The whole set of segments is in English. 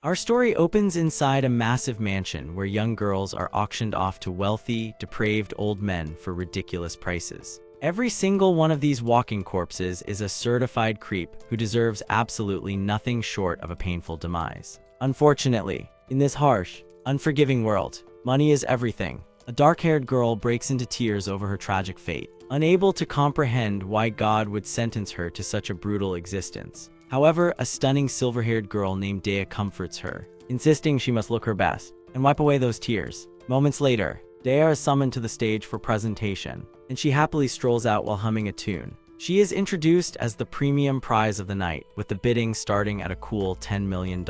Our story opens inside a massive mansion where young girls are auctioned off to wealthy, depraved old men for ridiculous prices. Every single one of these walking corpses is a certified creep who deserves absolutely nothing short of a painful demise. Unfortunately, in this harsh, unforgiving world, money is everything. A dark-haired girl breaks into tears over her tragic fate, unable to comprehend why God would sentence her to such a brutal existence. However, a stunning silver-haired girl named Dea comforts her, insisting she must look her best and wipe away those tears. Moments later, Dea is summoned to the stage for presentation, and she happily strolls out while humming a tune. She is introduced as the premium prize of the night, with the bidding starting at a cool $10 million.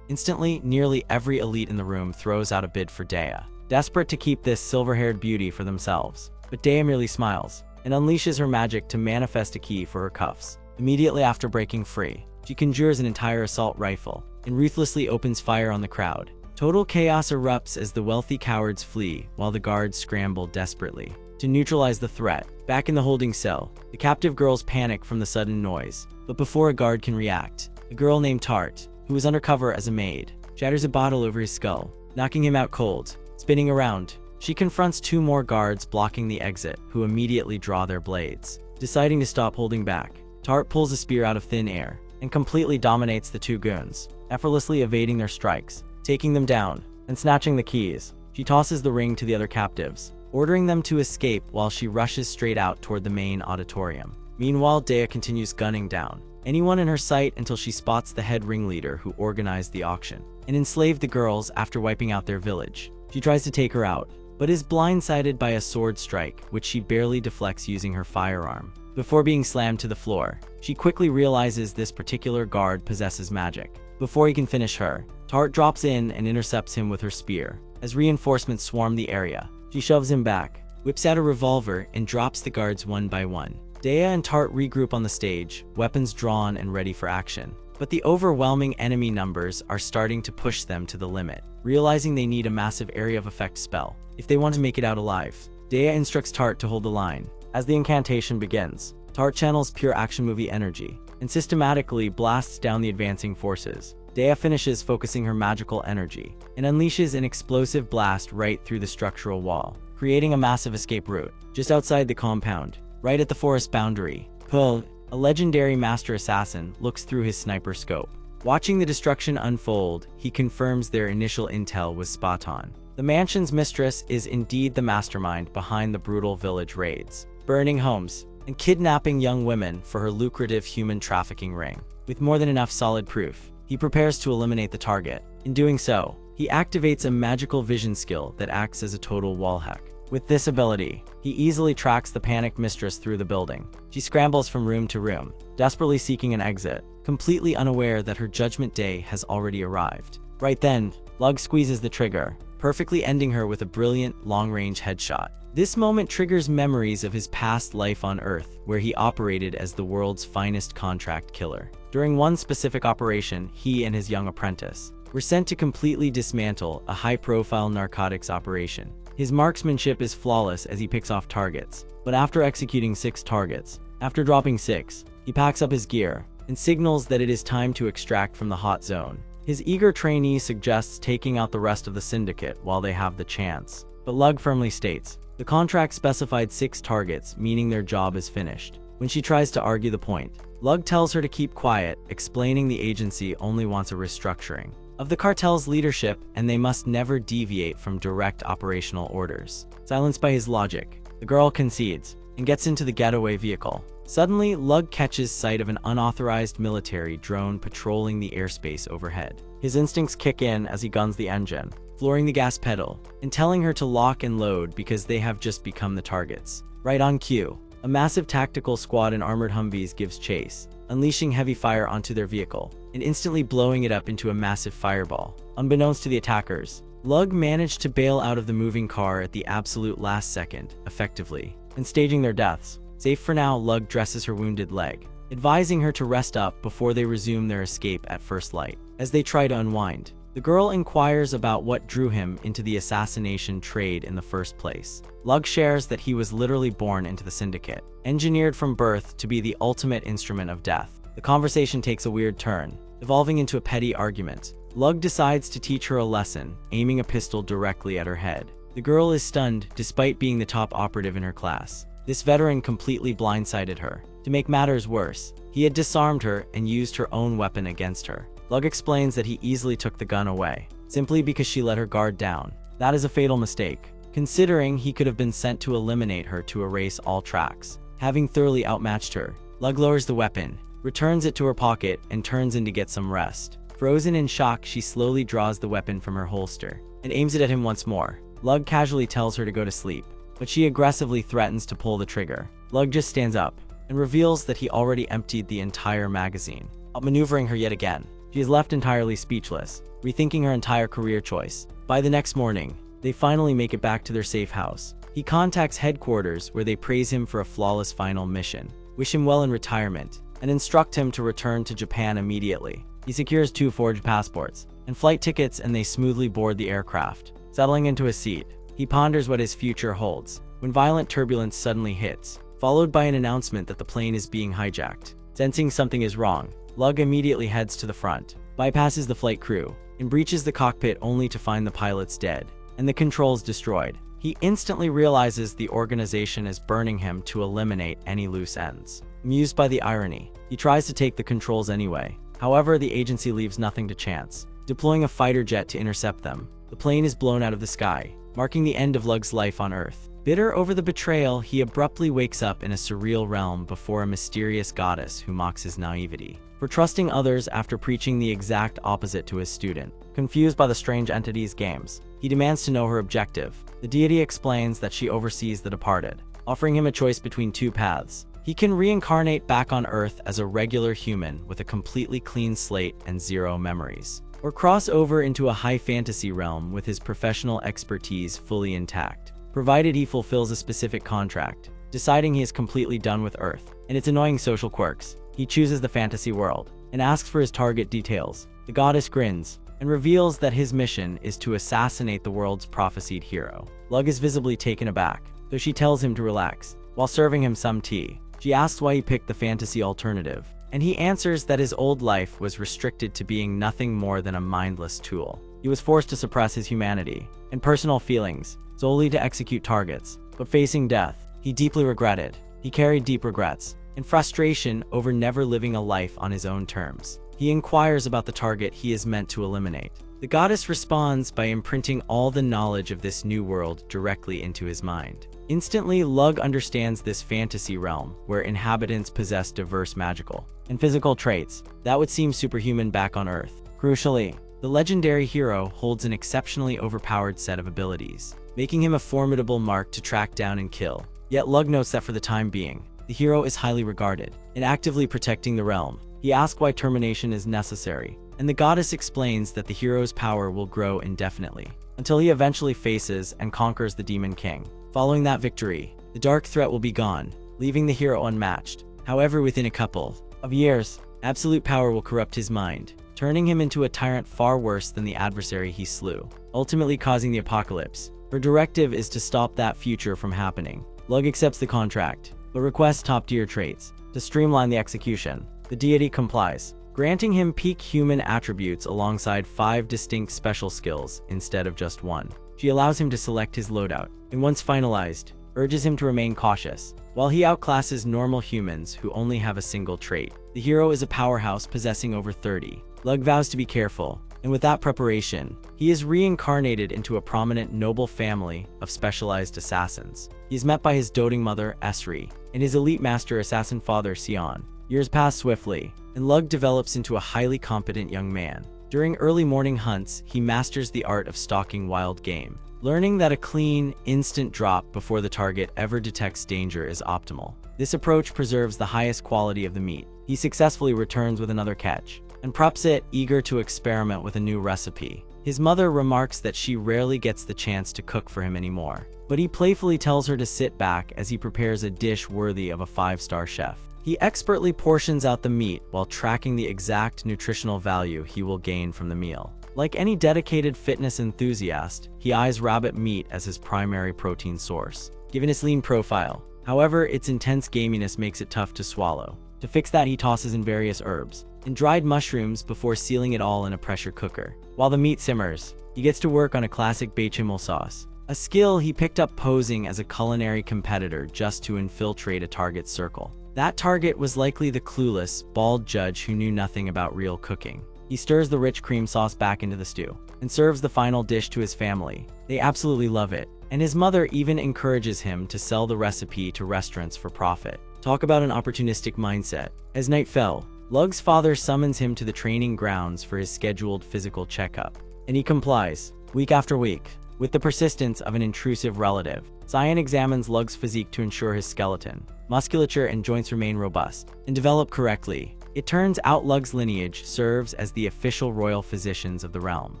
Instantly, nearly every elite in the room throws out a bid for Dea, desperate to keep this silver-haired beauty for themselves. But Dea merely smiles and unleashes her magic to manifest a key for her cuffs. Immediately after breaking free, she conjures an entire assault rifle and ruthlessly opens fire on the crowd. Total chaos erupts as the wealthy cowards flee while the guards scramble desperately to neutralize the threat. Back in the holding cell, the captive girls panic from the sudden noise, but before a guard can react, a girl named Tart, who is undercover as a maid, shatters a bottle over his skull, knocking him out cold. Spinning around, she confronts two more guards blocking the exit, who immediately draw their blades. Deciding to stop holding back, Tart pulls a spear out of thin air and completely dominates the two goons, effortlessly evading their strikes, taking them down, and snatching the keys. She tosses the ring to the other captives, ordering them to escape while she rushes straight out toward the main auditorium. Meanwhile, Dea continues gunning down anyone in her sight until she spots the head ringleader who organized the auction and enslaved the girls after wiping out their village. She tries to take her out, but is blindsided by a sword strike, which she barely deflects using her firearm. Before being slammed to the floor, she quickly realizes this particular guard possesses magic. Before he can finish her, Tart drops in and intercepts him with her spear. As reinforcements swarm the area, she shoves him back, whips out a revolver, and drops the guards one by one. Dea and Tart regroup on the stage, weapons drawn and ready for action. But the overwhelming enemy numbers are starting to push them to the limit, realizing they need a massive area of effect spell if they want to make it out alive. Dea instructs Tart to hold the line. As the incantation begins, Tart channels pure action movie energy and systematically blasts down the advancing forces. Dea finishes focusing her magical energy and unleashes an explosive blast right through the structural wall, creating a massive escape route. Just outside the compound, right at the forest boundary, Pull, a legendary master assassin, looks through his sniper scope. Watching the destruction unfold, he confirms their initial intel was spot on. The mansion's mistress is indeed the mastermind behind the brutal village raids, burning homes and kidnapping young women for her lucrative human trafficking ring. With more than enough solid proof, he prepares to eliminate the target. In doing so, he activates a magical vision skill that acts as a total wall hack. With this ability, he easily tracks the panicked mistress through the building. She scrambles from room to room, desperately seeking an exit, completely unaware that her judgment day has already arrived. Right then, Lug squeezes the trigger, perfectly ending her with a brilliant, long-range headshot. This moment triggers memories of his past life on Earth, where he operated as the world's finest contract killer. During one specific operation, he and his young apprentice were sent to completely dismantle a high-profile narcotics operation. His marksmanship is flawless as he picks off targets, but after executing 6 targets, after dropping 6, he packs up his gear and signals that it is time to extract from the hot zone. His eager trainee suggests taking out the rest of the syndicate while they have the chance, but Lug firmly states, the contract specified 6 targets, meaning their job is finished. When she tries to argue the point, Lug tells her to keep quiet, explaining the agency only wants a restructuring of the cartel's leadership and they must never deviate from direct operational orders. Silenced by his logic, the girl concedes and gets into the getaway vehicle. Suddenly, Lug catches sight of an unauthorized military drone patrolling the airspace overhead. His instincts kick in as he guns the engine, flooring the gas pedal, and telling her to lock and load because they have just become the targets. Right on cue, a massive tactical squad in armored Humvees gives chase, unleashing heavy fire onto their vehicle and instantly blowing it up into a massive fireball. Unbeknownst to the attackers, Lug managed to bail out of the moving car at the absolute last second, effectively, and staging their deaths. Safe for now, Lug dresses her wounded leg, advising her to rest up before they resume their escape at first light. As they try to unwind, the girl inquires about what drew him into the assassination trade in the first place. Lug shares that he was literally born into the syndicate, engineered from birth to be the ultimate instrument of death. The conversation takes a weird turn, evolving into a petty argument, Lug decides to teach her a lesson, aiming a pistol directly at her head. The girl is stunned, despite being the top operative in her class. This veteran completely blindsided her. To make matters worse, he had disarmed her and used her own weapon against her. Lug explains that he easily took the gun away, simply because she let her guard down. That is a fatal mistake, considering he could have been sent to eliminate her to erase all tracks. Having thoroughly outmatched her, Lug lowers the weapon, returns it to her pocket, and turns in to get some rest. Frozen in shock, she slowly draws the weapon from her holster and aims it at him once more. Lug casually tells her to go to sleep, but she aggressively threatens to pull the trigger. Lug just stands up and reveals that he already emptied the entire magazine, outmaneuvering her yet again. She is left entirely speechless, rethinking her entire career choice. By the next morning, they finally make it back to their safe house. He contacts headquarters, where they praise him for a flawless final mission, wish him well in retirement, and instruct him to return to Japan immediately. He secures 2 forged passports and flight tickets, and they smoothly board the aircraft. Settling into a seat, he ponders what his future holds, when violent turbulence suddenly hits, followed by an announcement that the plane is being hijacked. Sensing something is wrong, Lug immediately heads to the front, bypasses the flight crew, and breaches the cockpit only to find the pilots dead and the controls destroyed. He instantly realizes the organization is burning him to eliminate any loose ends. Amused by the irony, he tries to take the controls anyway. However, the agency leaves nothing to chance, deploying a fighter jet to intercept them. The plane is blown out of the sky, marking the end of Lug's life on Earth. Bitter over the betrayal, he abruptly wakes up in a surreal realm before a mysterious goddess who mocks his naivety for trusting others after preaching the exact opposite to his student. Confused by the strange entity's games, he demands to know her objective. The deity explains that she oversees the departed, offering him a choice between 2 paths. He can reincarnate back on Earth as a regular human with a completely clean slate and 0 memories, or cross over into a high fantasy realm with his professional expertise fully intact, provided he fulfills a specific contract. Deciding he is completely done with Earth and its annoying social quirks, he chooses the fantasy world and asks for his target details. The goddess grins and reveals that his mission is to assassinate the world's prophesied hero. Lug is visibly taken aback, though she tells him to relax. While serving him some tea, she asks why he picked the fantasy alternative, and he answers that his old life was restricted to being nothing more than a mindless tool. He was forced to suppress his humanity and personal feelings solely to execute targets, but facing death, he deeply regretted. He carried deep regrets and frustration over never living a life on his own terms. He inquires about the target he is meant to eliminate. The goddess responds by imprinting all the knowledge of this new world directly into his mind. Instantly, Lug understands this fantasy realm where inhabitants possess diverse magical and physical traits that would seem superhuman back on Earth. Crucially, the legendary hero holds an exceptionally overpowered set of abilities, making him a formidable mark to track down and kill. Yet Lug notes that for the time being, the hero is highly regarded and actively protecting the realm. He asks why termination is necessary, and the goddess explains that the hero's power will grow indefinitely, until he eventually faces and conquers the Demon King. Following that victory, the dark threat will be gone, leaving the hero unmatched. However, within a couple of years, absolute power will corrupt his mind, turning him into a tyrant far worse than the adversary he slew, ultimately causing the apocalypse. Her directive is to stop that future from happening. Lug accepts the contract, but requests top-tier traits to streamline the execution. The deity complies, granting him peak human attributes alongside 5 distinct special skills instead of just 1. She allows him to select his loadout, and once finalized, urges him to remain cautious. While he outclasses normal humans who only have a single trait, the hero is a powerhouse possessing over 30. Lug vows to be careful, and with that preparation, he is reincarnated into a prominent noble family of specialized assassins. He is met by his doting mother, Esri, and his elite master assassin father, Sion. Years pass swiftly, and Lug develops into a highly competent young man. During early morning hunts, he masters the art of stalking wild game, learning that a clean, instant drop before the target ever detects danger is optimal. This approach preserves the highest quality of the meat. He successfully returns with another catch, and preps it, eager to experiment with a new recipe. His mother remarks that she rarely gets the chance to cook for him anymore, but he playfully tells her to sit back as he prepares a dish worthy of a 5-star chef. He expertly portions out the meat while tracking the exact nutritional value he will gain from the meal. Like any dedicated fitness enthusiast, he eyes rabbit meat as his primary protein source, given its lean profile. However, its intense gaminess makes it tough to swallow. To fix that, he tosses in various herbs, and dried mushrooms before sealing it all in a pressure cooker. While the meat simmers, he gets to work on a classic bechamel sauce, a skill he picked up posing as a culinary competitor just to infiltrate a target's circle. That target was likely the clueless, bald judge who knew nothing about real cooking. He stirs the rich cream sauce back into the stew and serves the final dish to his family. They absolutely love it, and his mother even encourages him to sell the recipe to restaurants for profit. Talk about an opportunistic mindset. As night fell, Lug's father summons him to the training grounds for his scheduled physical checkup, and he complies, week after week. With the persistence of an intrusive relative, Zion examines Lug's physique to ensure his skeleton, musculature, and joints remain robust and develop correctly. It turns out Lug's lineage serves as the official royal physicians of the realm.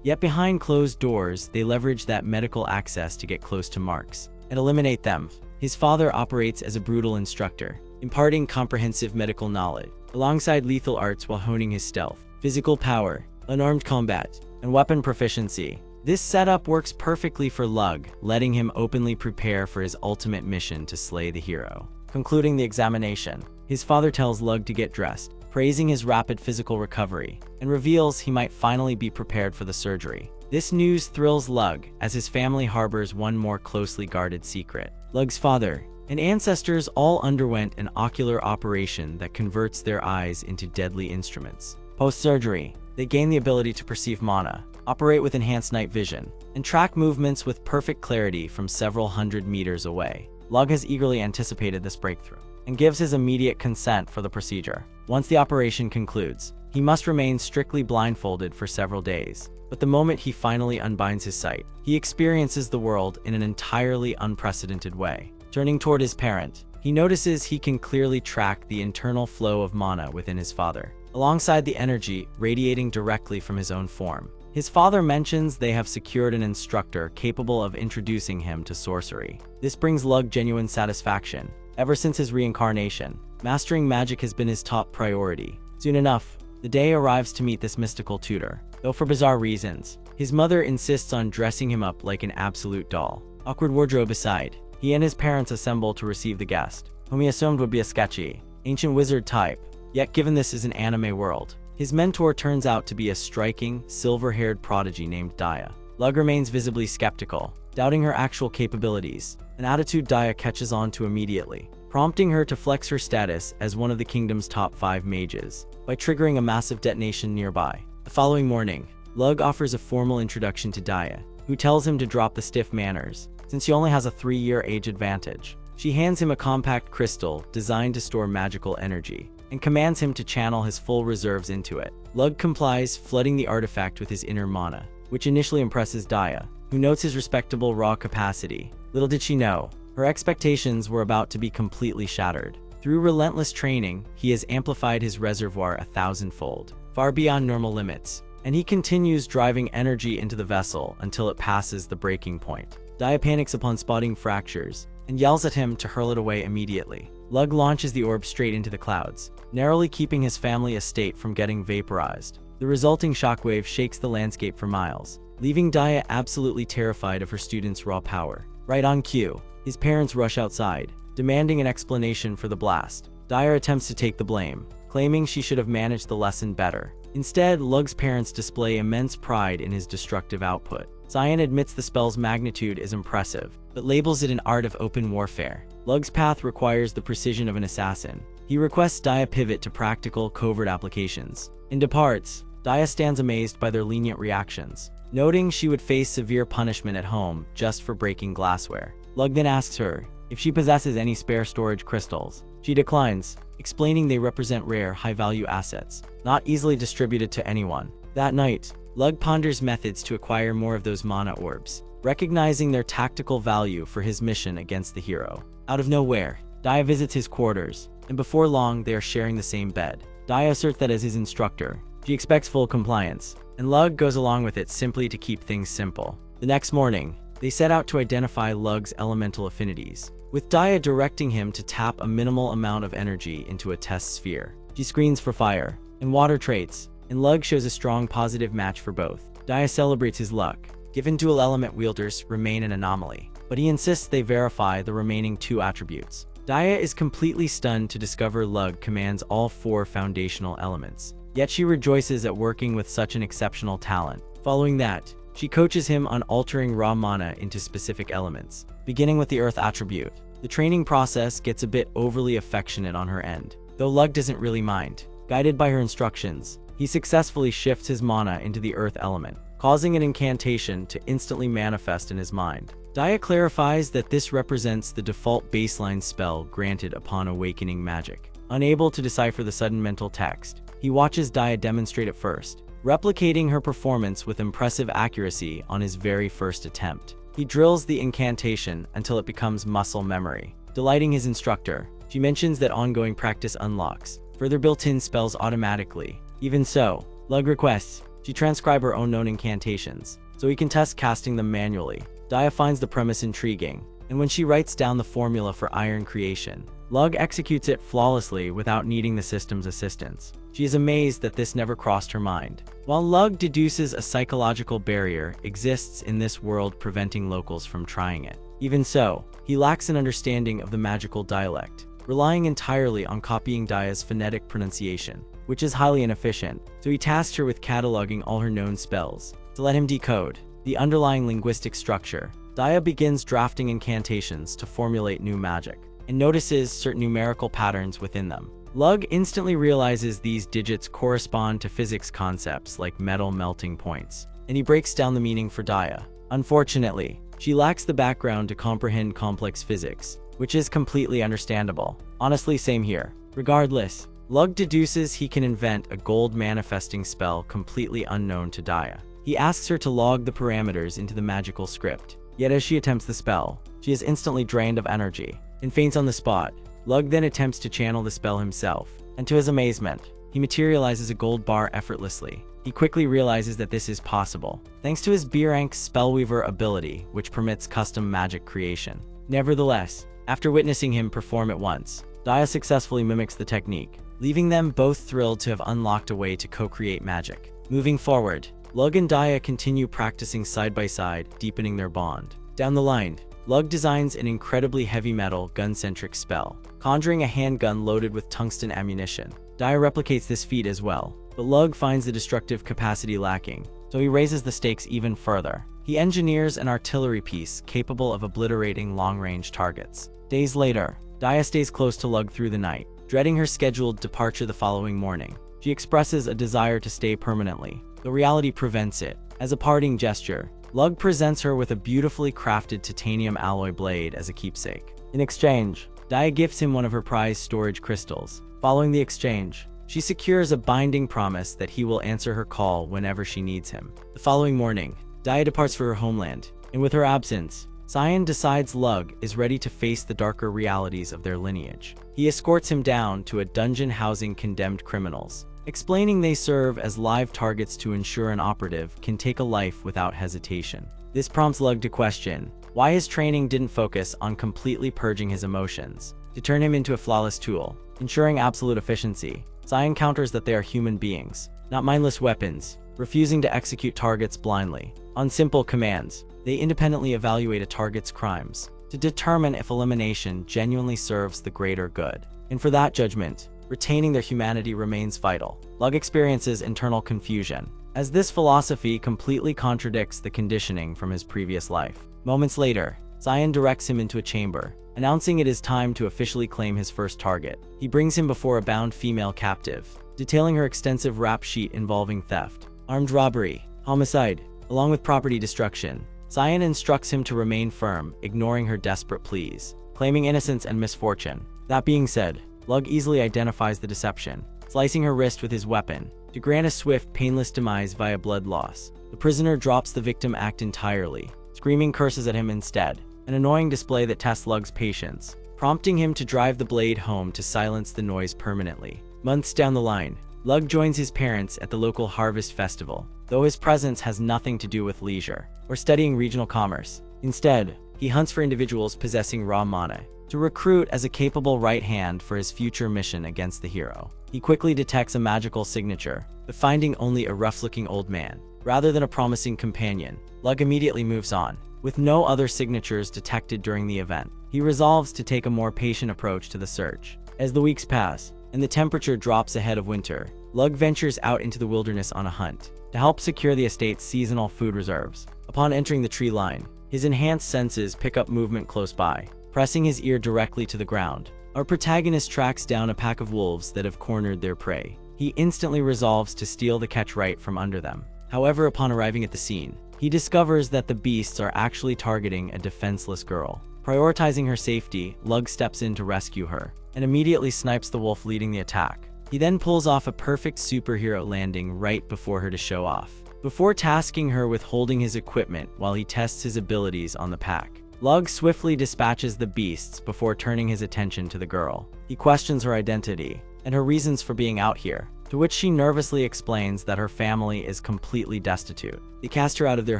Yet behind closed doors, they leverage that medical access to get close to marks and eliminate them. His father operates as a brutal instructor, imparting comprehensive medical knowledge, alongside lethal arts while honing his stealth, physical power, unarmed combat, and weapon proficiency. This setup works perfectly for Lug, letting him openly prepare for his ultimate mission to slay the hero. Concluding the examination, his father tells Lug to get dressed, praising his rapid physical recovery, and reveals he might finally be prepared for the surgery. This news thrills Lug, as his family harbors one more closely guarded secret. Lug's father and ancestors all underwent an ocular operation that converts their eyes into deadly instruments. Post-surgery, they gain the ability to perceive mana, operate with enhanced night vision, and track movements with perfect clarity from several hundred meters away. Lug has eagerly anticipated this breakthrough and gives his immediate consent for the procedure. Once the operation concludes, he must remain strictly blindfolded for several days. But the moment he finally unbinds his sight, he experiences the world in an entirely unprecedented way. Turning toward his parent, he notices he can clearly track the internal flow of mana within his father, alongside the energy radiating directly from his own form. His father mentions they have secured an instructor capable of introducing him to sorcery. This brings Lug genuine satisfaction. Ever since his reincarnation, mastering magic has been his top priority. Soon enough, the day arrives to meet this mystical tutor, though for bizarre reasons. His mother insists on dressing him up like an absolute doll. Awkward wardrobe aside, he and his parents assemble to receive the guest, whom he assumed would be a sketchy, ancient wizard type. Yet given this is an anime world, his mentor turns out to be a striking, silver-haired prodigy named Daya. Lug remains visibly skeptical, doubting her actual capabilities, an attitude Daya catches on to immediately, prompting her to flex her status as one of the kingdom's top 5 mages by triggering a massive detonation nearby. The following morning, Lug offers a formal introduction to Daya, who tells him to drop the stiff manners, since he only has a 3-year age advantage. She hands him a compact crystal designed to store magical energy, and commands him to channel his full reserves into it. Lug complies, flooding the artifact with his inner mana, which initially impresses Daya, who notes his respectable raw capacity. Little did she know, her expectations were about to be completely shattered. Through relentless training, he has amplified his reservoir 1,000-fold, far beyond normal limits, and he continues driving energy into the vessel until it passes the breaking point. Daya panics upon spotting fractures, and yells at him to hurl it away immediately. Lug launches the orb straight into the clouds, narrowly keeping his family estate from getting vaporized. The resulting shockwave shakes the landscape for miles, leaving Daya absolutely terrified of her student's raw power. Right on cue, his parents rush outside, demanding an explanation for the blast. Daya attempts to take the blame, claiming she should have managed the lesson better. Instead, Lug's parents display immense pride in his destructive output. Zion admits the spell's magnitude is impressive, but labels it an art of open warfare. Lug's path requires the precision of an assassin. He requests Daya pivot to practical, covert applications, and departs. Daya stands amazed by their lenient reactions, noting she would face severe punishment at home just for breaking glassware. Lug then asks her if she possesses any spare storage crystals. She declines, explaining they represent rare, high-value assets, not easily distributed to anyone. That night, Lug ponders methods to acquire more of those mana orbs, recognizing their tactical value for his mission against the hero. Out of nowhere, Daya visits his quarters, and before long they are sharing the same bed. Daya asserts that as his instructor, she expects full compliance, and Lug goes along with it simply to keep things simple. The next morning, they set out to identify Lug's elemental affinities, with Daya directing him to tap a minimal amount of energy into a test sphere. She screens for fire and water traits, and Lug shows a strong positive match for both. Daya celebrates his luck, given dual element wielders remain an anomaly, but he insists they verify the remaining 2 attributes. Daya is completely stunned to discover Lug commands all 4 foundational elements, yet she rejoices at working with such an exceptional talent. Following that, she coaches him on altering raw mana into specific elements, beginning with the earth attribute. The training process gets a bit overly affectionate on her end, though Lug doesn't really mind. Guided by her instructions, he successfully shifts his mana into the earth element, causing an incantation to instantly manifest in his mind. Daya clarifies that this represents the default baseline spell granted upon awakening magic. Unable to decipher the sudden mental text, he watches Daya demonstrate it first, replicating her performance with impressive accuracy on his very first attempt. He drills the incantation until it becomes muscle memory. Delighting his instructor, she mentions that ongoing practice unlocks further built-in spells automatically. Even so, Lug requests she transcribe her own known incantations, so he can test casting them manually. Daya finds the premise intriguing, and when she writes down the formula for iron creation, Lug executes it flawlessly without needing the system's assistance. She is amazed that this never crossed her mind. While Lug deduces a psychological barrier exists in this world preventing locals from trying it. Even so, he lacks an understanding of the magical dialect, relying entirely on copying Daya's phonetic pronunciation, which is highly inefficient, so he tasks her with cataloging all her known spells. To let him decode the underlying linguistic structure, Daya begins drafting incantations to formulate new magic, and notices certain numerical patterns within them. Lug instantly realizes these digits correspond to physics concepts like metal melting points, and he breaks down the meaning for Daya. Unfortunately, she lacks the background to comprehend complex physics, which is completely understandable. Honestly, same here. Regardless, Lug deduces he can invent a gold manifesting spell completely unknown to Daya. He asks her to log the parameters into the magical script, yet as she attempts the spell, she is instantly drained of energy and faints on the spot. Lug then attempts to channel the spell himself, and to his amazement, he materializes a gold bar effortlessly. He quickly realizes that this is possible, thanks to his B-rank Spellweaver ability, which permits custom magic creation. Nevertheless, after witnessing him perform it once, Daya successfully mimics the technique, leaving them both thrilled to have unlocked a way to co-create magic. Moving forward, Lug and Daya continue practicing side by side, deepening their bond. Down the line, Lug designs an incredibly heavy metal, gun-centric spell, conjuring a handgun loaded with tungsten ammunition. Daya replicates this feat as well, but Lug finds the destructive capacity lacking, so he raises the stakes even further. He engineers an artillery piece capable of obliterating long-range targets. Days later, Daya stays close to Lug through the night, dreading her scheduled departure the following morning. She expresses a desire to stay permanently, though reality prevents it. As a parting gesture, Lug presents her with a beautifully crafted titanium alloy blade as a keepsake. In exchange, Daya gifts him one of her prized storage crystals. Following the exchange, she secures a binding promise that he will answer her call whenever she needs him. The following morning, Daya departs for her homeland, and with her absence, Cyan decides Lug is ready to face the darker realities of their lineage. He escorts him down to a dungeon housing condemned criminals, explaining they serve as live targets to ensure an operative can take a life without hesitation. This prompts Lug to question why his training didn't focus on completely purging his emotions to turn him into a flawless tool, ensuring absolute efficiency. Cyan counters that they are human beings, not mindless weapons, refusing to execute targets blindly. On simple commands, they independently evaluate a target's crimes to determine if elimination genuinely serves the greater good. And for that judgment, retaining their humanity remains vital. Lug experiences internal confusion, as this philosophy completely contradicts the conditioning from his previous life. Moments later, Cyan directs him into a chamber, announcing it is time to officially claim his first target. He brings him before a bound female captive, detailing her extensive rap sheet involving theft, armed robbery, homicide, along with property destruction. Cyan instructs him to remain firm, ignoring her desperate pleas, claiming innocence and misfortune. That being said, Lug easily identifies the deception, slicing her wrist with his weapon to grant a swift, painless demise via blood loss. The prisoner drops the victim act entirely, screaming curses at him instead, an annoying display that tests Lug's patience, prompting him to drive the blade home to silence the noise permanently. Months down the line, Lug joins his parents at the local harvest festival, though his presence has nothing to do with leisure or studying regional commerce. Instead, he hunts for individuals possessing raw mana to recruit as a capable right hand for his future mission against the hero. He quickly detects a magical signature, but finding only a rough-looking old man, rather than a promising companion, Lug immediately moves on. With no other signatures detected during the event, he resolves to take a more patient approach to the search. As the weeks pass, and the temperature drops ahead of winter, Lug ventures out into the wilderness on a hunt to help secure the estate's seasonal food reserves. Upon entering the tree line, his enhanced senses pick up movement close by, pressing his ear directly to the ground. Our protagonist tracks down a pack of wolves that have cornered their prey. He instantly resolves to steal the catch right from under them. However, upon arriving at the scene, he discovers that the beasts are actually targeting a defenseless girl. Prioritizing her safety, Lug steps in to rescue her, and immediately snipes the wolf leading the attack. He then pulls off a perfect superhero landing right before her to show off, before tasking her with holding his equipment while he tests his abilities on the pack. Lug swiftly dispatches the beasts before turning his attention to the girl. He questions her identity and her reasons for being out here, to which she nervously explains that her family is completely destitute. They cast her out of their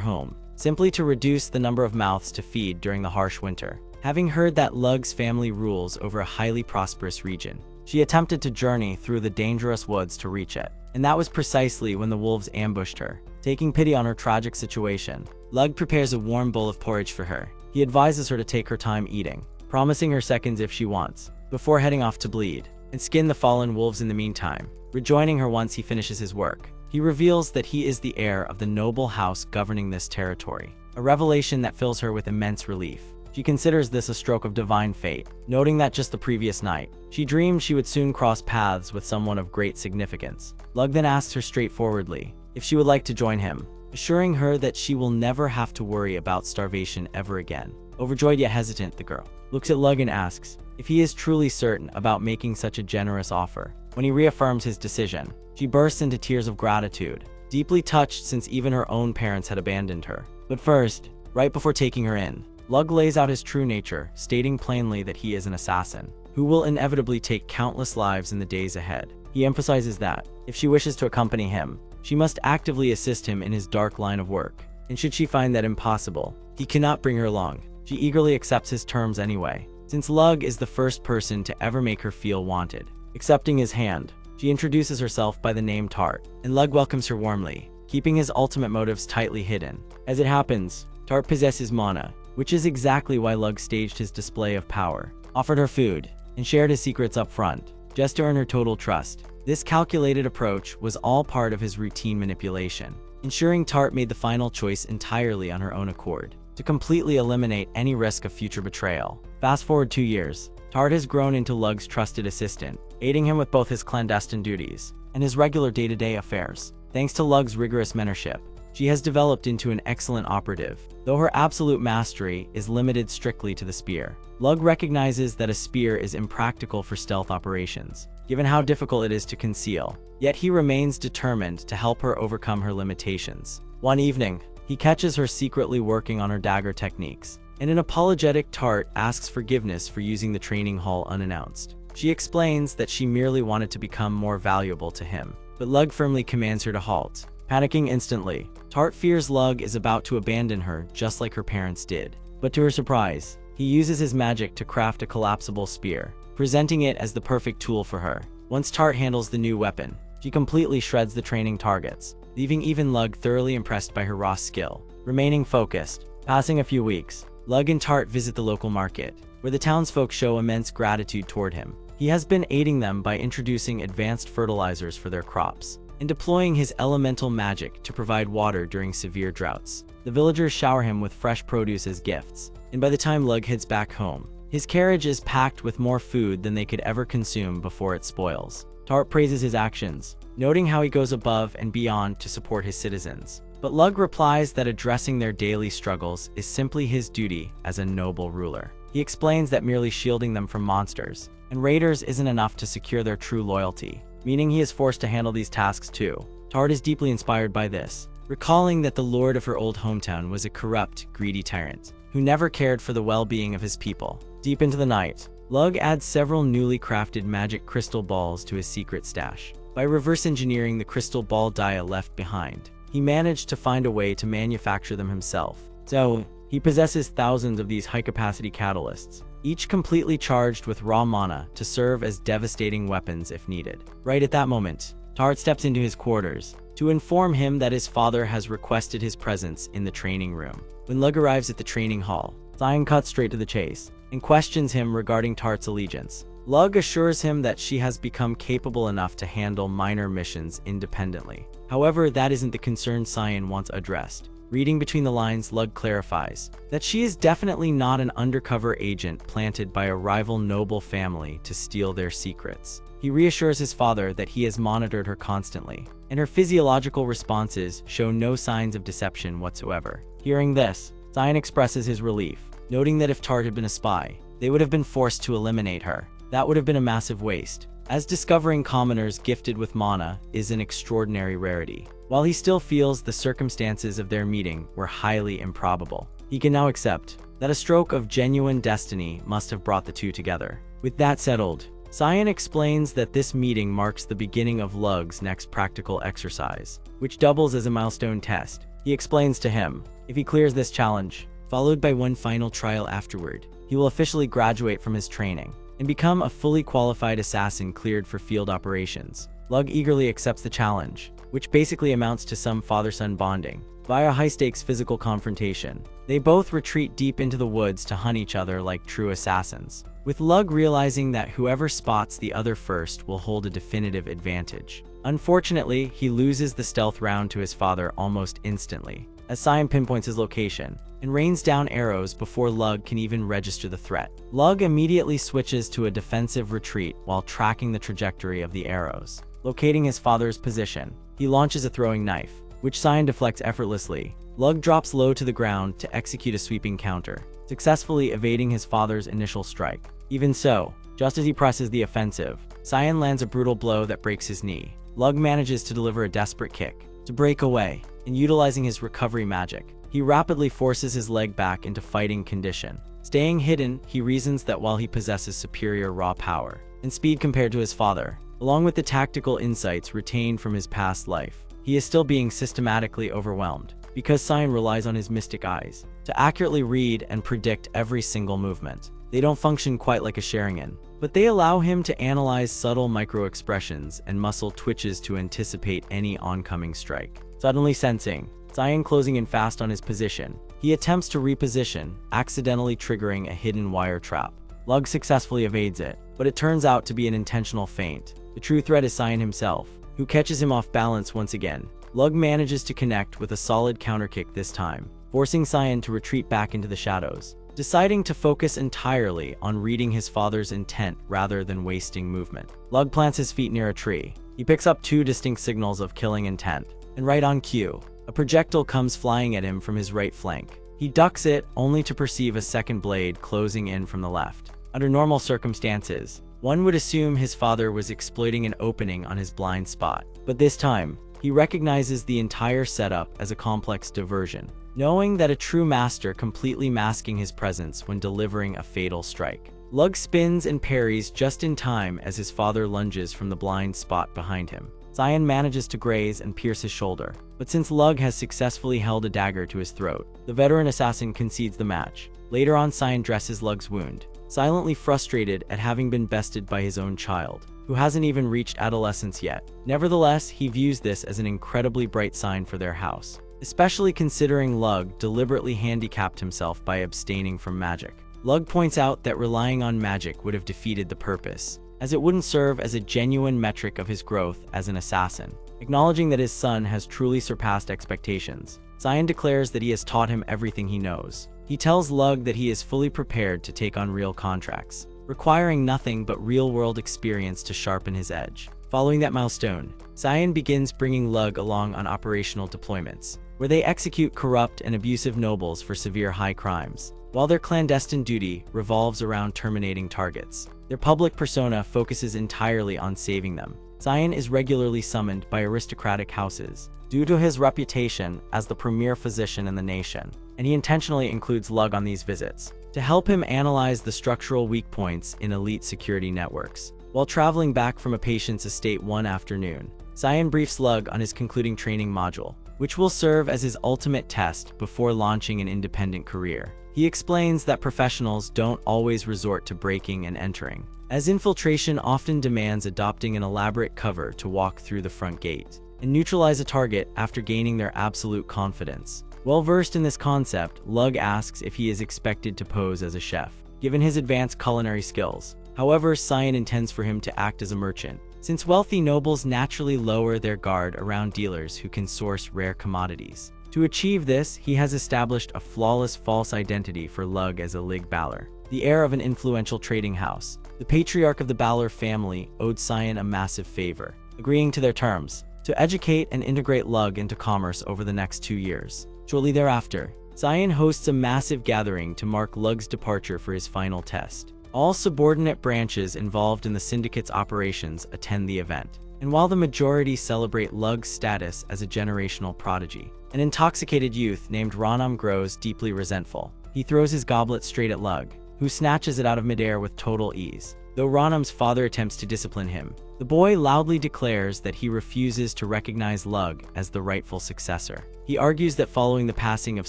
home, simply to reduce the number of mouths to feed during the harsh winter. Having heard that Lug's family rules over a highly prosperous region, she attempted to journey through the dangerous woods to reach it. And that was precisely when the wolves ambushed her. Taking pity on her tragic situation, Lug prepares a warm bowl of porridge for her. He advises her to take her time eating, promising her seconds if she wants, before heading off to bleed and skin the fallen wolves in the meantime, rejoining her once he finishes his work. He reveals that he is the heir of the noble house governing this territory, a revelation that fills her with immense relief. She considers this a stroke of divine fate, noting that just the previous night, she dreamed she would soon cross paths with someone of great significance. Lug then asks her straightforwardly if she would like to join him, assuring her that she will never have to worry about starvation ever again. Overjoyed yet hesitant, the girl looks at Lug and asks if he is truly certain about making such a generous offer. When he reaffirms his decision, she bursts into tears of gratitude, deeply touched since even her own parents had abandoned her. But first, right before taking her in, Lug lays out his true nature, stating plainly that he is an assassin, who will inevitably take countless lives in the days ahead. He emphasizes that, if she wishes to accompany him, she must actively assist him in his dark line of work, and should she find that impossible, he cannot bring her along. She eagerly accepts his terms anyway, since Lug is the first person to ever make her feel wanted. Accepting his hand, she introduces herself by the name Tart, and Lug welcomes her warmly, keeping his ultimate motives tightly hidden. As it happens, Tart possesses mana, which is exactly why Lug staged his display of power, offered her food, and shared his secrets up front, just to earn her total trust. This calculated approach was all part of his routine manipulation, ensuring Tart made the final choice entirely on her own accord, to completely eliminate any risk of future betrayal. Fast forward 2 years, Tart has grown into Lug's trusted assistant, aiding him with both his clandestine duties and his regular day-to-day affairs. Thanks to Lug's rigorous mentorship, she has developed into an excellent operative, though her absolute mastery is limited strictly to the spear. Lug recognizes that a spear is impractical for stealth operations, given how difficult it is to conceal, yet he remains determined to help her overcome her limitations. One evening, he catches her secretly working on her dagger techniques, and an apologetic Tart asks forgiveness for using the training hall unannounced. She explains that she merely wanted to become more valuable to him, but Lug firmly commands her to halt. Panicking instantly, Tart fears Lug is about to abandon her just like her parents did. But to her surprise, he uses his magic to craft a collapsible spear, presenting it as the perfect tool for her. Once Tart handles the new weapon, she completely shreds the training targets, leaving even Lug thoroughly impressed by her raw skill. Remaining focused, passing a few weeks, Lug and Tart visit the local market, where the townsfolk show immense gratitude toward him. He has been aiding them by introducing advanced fertilizers for their crops, and deploying his elemental magic to provide water during severe droughts. The villagers shower him with fresh produce as gifts, and by the time Lug heads back home, his carriage is packed with more food than they could ever consume before it spoils. Tart praises his actions, noting how he goes above and beyond to support his citizens. But Lug replies that addressing their daily struggles is simply his duty as a noble ruler. He explains that merely shielding them from monsters and raiders isn't enough to secure their true loyalty, meaning he is forced to handle these tasks too. Tart is deeply inspired by this, recalling that the lord of her old hometown was a corrupt, greedy tyrant who never cared for the well-being of his people. Deep into the night, Lug adds several newly crafted magic crystal balls to his secret stash. By reverse engineering the crystal ball dia left behind, he managed to find a way to manufacture them himself. So, he possesses thousands of these high-capacity catalysts, each completely charged with raw mana to serve as devastating weapons if needed. Right at that moment, Tart steps into his quarters to inform him that his father has requested his presence in the training room. When Lug arrives at the training hall, Zion cuts straight to the chase and questions him regarding Tart's allegiance. Lug assures him that she has become capable enough to handle minor missions independently. However, that isn't the concern Cyan wants addressed. Reading between the lines, Lug clarifies that she is definitely not an undercover agent planted by a rival noble family to steal their secrets. He reassures his father that he has monitored her constantly, and her physiological responses show no signs of deception whatsoever. Hearing this, Cyan expresses his relief, noting that if Tart had been a spy, they would have been forced to eliminate her. That would have been a massive waste, as discovering commoners gifted with mana is an extraordinary rarity. While he still feels the circumstances of their meeting were highly improbable, he can now accept that a stroke of genuine destiny must have brought the two together. With that settled, Cyan explains that this meeting marks the beginning of Lug's next practical exercise, which doubles as a milestone test. He explains to him, if he clears this challenge, followed by one final trial afterward, he will officially graduate from his training and become a fully qualified assassin cleared for field operations. Lug eagerly accepts the challenge, which basically amounts to some father-son bonding. Via high-stakes physical confrontation, they both retreat deep into the woods to hunt each other like true assassins, with Lug realizing that whoever spots the other first will hold a definitive advantage. Unfortunately, he loses the stealth round to his father almost instantly, as Cyan pinpoints his location and rains down arrows before Lug can even register the threat. Lug immediately switches to a defensive retreat while tracking the trajectory of the arrows. Locating his father's position, he launches a throwing knife, which Cyan deflects effortlessly. Lug drops low to the ground to execute a sweeping counter, successfully evading his father's initial strike. Even so, just as he presses the offensive, Cyan lands a brutal blow that breaks his knee. Lug manages to deliver a desperate kick to break away, and utilizing his recovery magic, he rapidly forces his leg back into fighting condition. Staying hidden, he reasons that while he possesses superior raw power and speed compared to his father, along with the tactical insights retained from his past life, he is still being systematically overwhelmed, because Cyan relies on his mystic eyes to accurately read and predict every single movement. They don't function quite like a Sharingan, but they allow him to analyze subtle micro-expressions and muscle twitches to anticipate any oncoming strike. Suddenly sensing Cyan closing in fast on his position, he attempts to reposition, accidentally triggering a hidden wire trap. Lug successfully evades it, but it turns out to be an intentional feint. The true threat is Cyan himself, who catches him off balance once again. Lug manages to connect with a solid counterkick this time, forcing Cyan to retreat back into the shadows. Deciding to focus entirely on reading his father's intent rather than wasting movement, Lug plants his feet near a tree. He picks up two distinct signals of killing intent, and right on cue, a projectile comes flying at him from his right flank. He ducks it, only to perceive a second blade closing in from the left. Under normal circumstances, one would assume his father was exploiting an opening on his blind spot, but this time, he recognizes the entire setup as a complex diversion, knowing that a true master completely masking his presence when delivering a fatal strike. Lug spins and parries just in time as his father lunges from the blind spot behind him. Cyan manages to graze and pierce his shoulder, but since Lug has successfully held a dagger to his throat, the veteran assassin concedes the match. Later on, Cyan dresses Lug's wound, silently frustrated at having been bested by his own child, who hasn't even reached adolescence yet. Nevertheless, he views this as an incredibly bright sign for their house, especially considering Lug deliberately handicapped himself by abstaining from magic. Lug points out that relying on magic would have defeated the purpose, as it wouldn't serve as a genuine metric of his growth as an assassin. Acknowledging that his son has truly surpassed expectations, Cyan declares that he has taught him everything he knows. He tells Lug that he is fully prepared to take on real contracts, requiring nothing but real-world experience to sharpen his edge. Following that milestone, Cyan begins bringing Lug along on operational deployments, where they execute corrupt and abusive nobles for severe high crimes, while their clandestine duty revolves around terminating targets. Their public persona focuses entirely on saving them. Cyan is regularly summoned by aristocratic houses due to his reputation as the premier physician in the nation, and he intentionally includes Lug on these visits to help him analyze the structural weak points in elite security networks. While traveling back from a patient's estate one afternoon, Cyan briefs Lug on his concluding training module, which will serve as his ultimate test before launching an independent career. He explains that professionals don't always resort to breaking and entering, as infiltration often demands adopting an elaborate cover to walk through the front gate and neutralize a target after gaining their absolute confidence. Well versed in this concept, Lug asks if he is expected to pose as a chef, given his advanced culinary skills. However, Cyan intends for him to act as a merchant, since wealthy nobles naturally lower their guard around dealers who can source rare commodities. To achieve this, he has established a flawless false identity for Lug as a Lig Balor, the heir of an influential trading house. The patriarch of the Balor family owed Cyan a massive favor, agreeing to their terms to educate and integrate Lug into commerce over the next 2 years. Shortly thereafter, Cyan hosts a massive gathering to mark Lug's departure for his final test. All subordinate branches involved in the syndicate's operations attend the event, and while the majority celebrate Lug's status as a generational prodigy, an intoxicated youth named Ranam grows deeply resentful. He throws his goblet straight at Lug, who snatches it out of midair with total ease. Though Ranam's father attempts to discipline him, the boy loudly declares that he refuses to recognize Lug as the rightful successor. He argues that following the passing of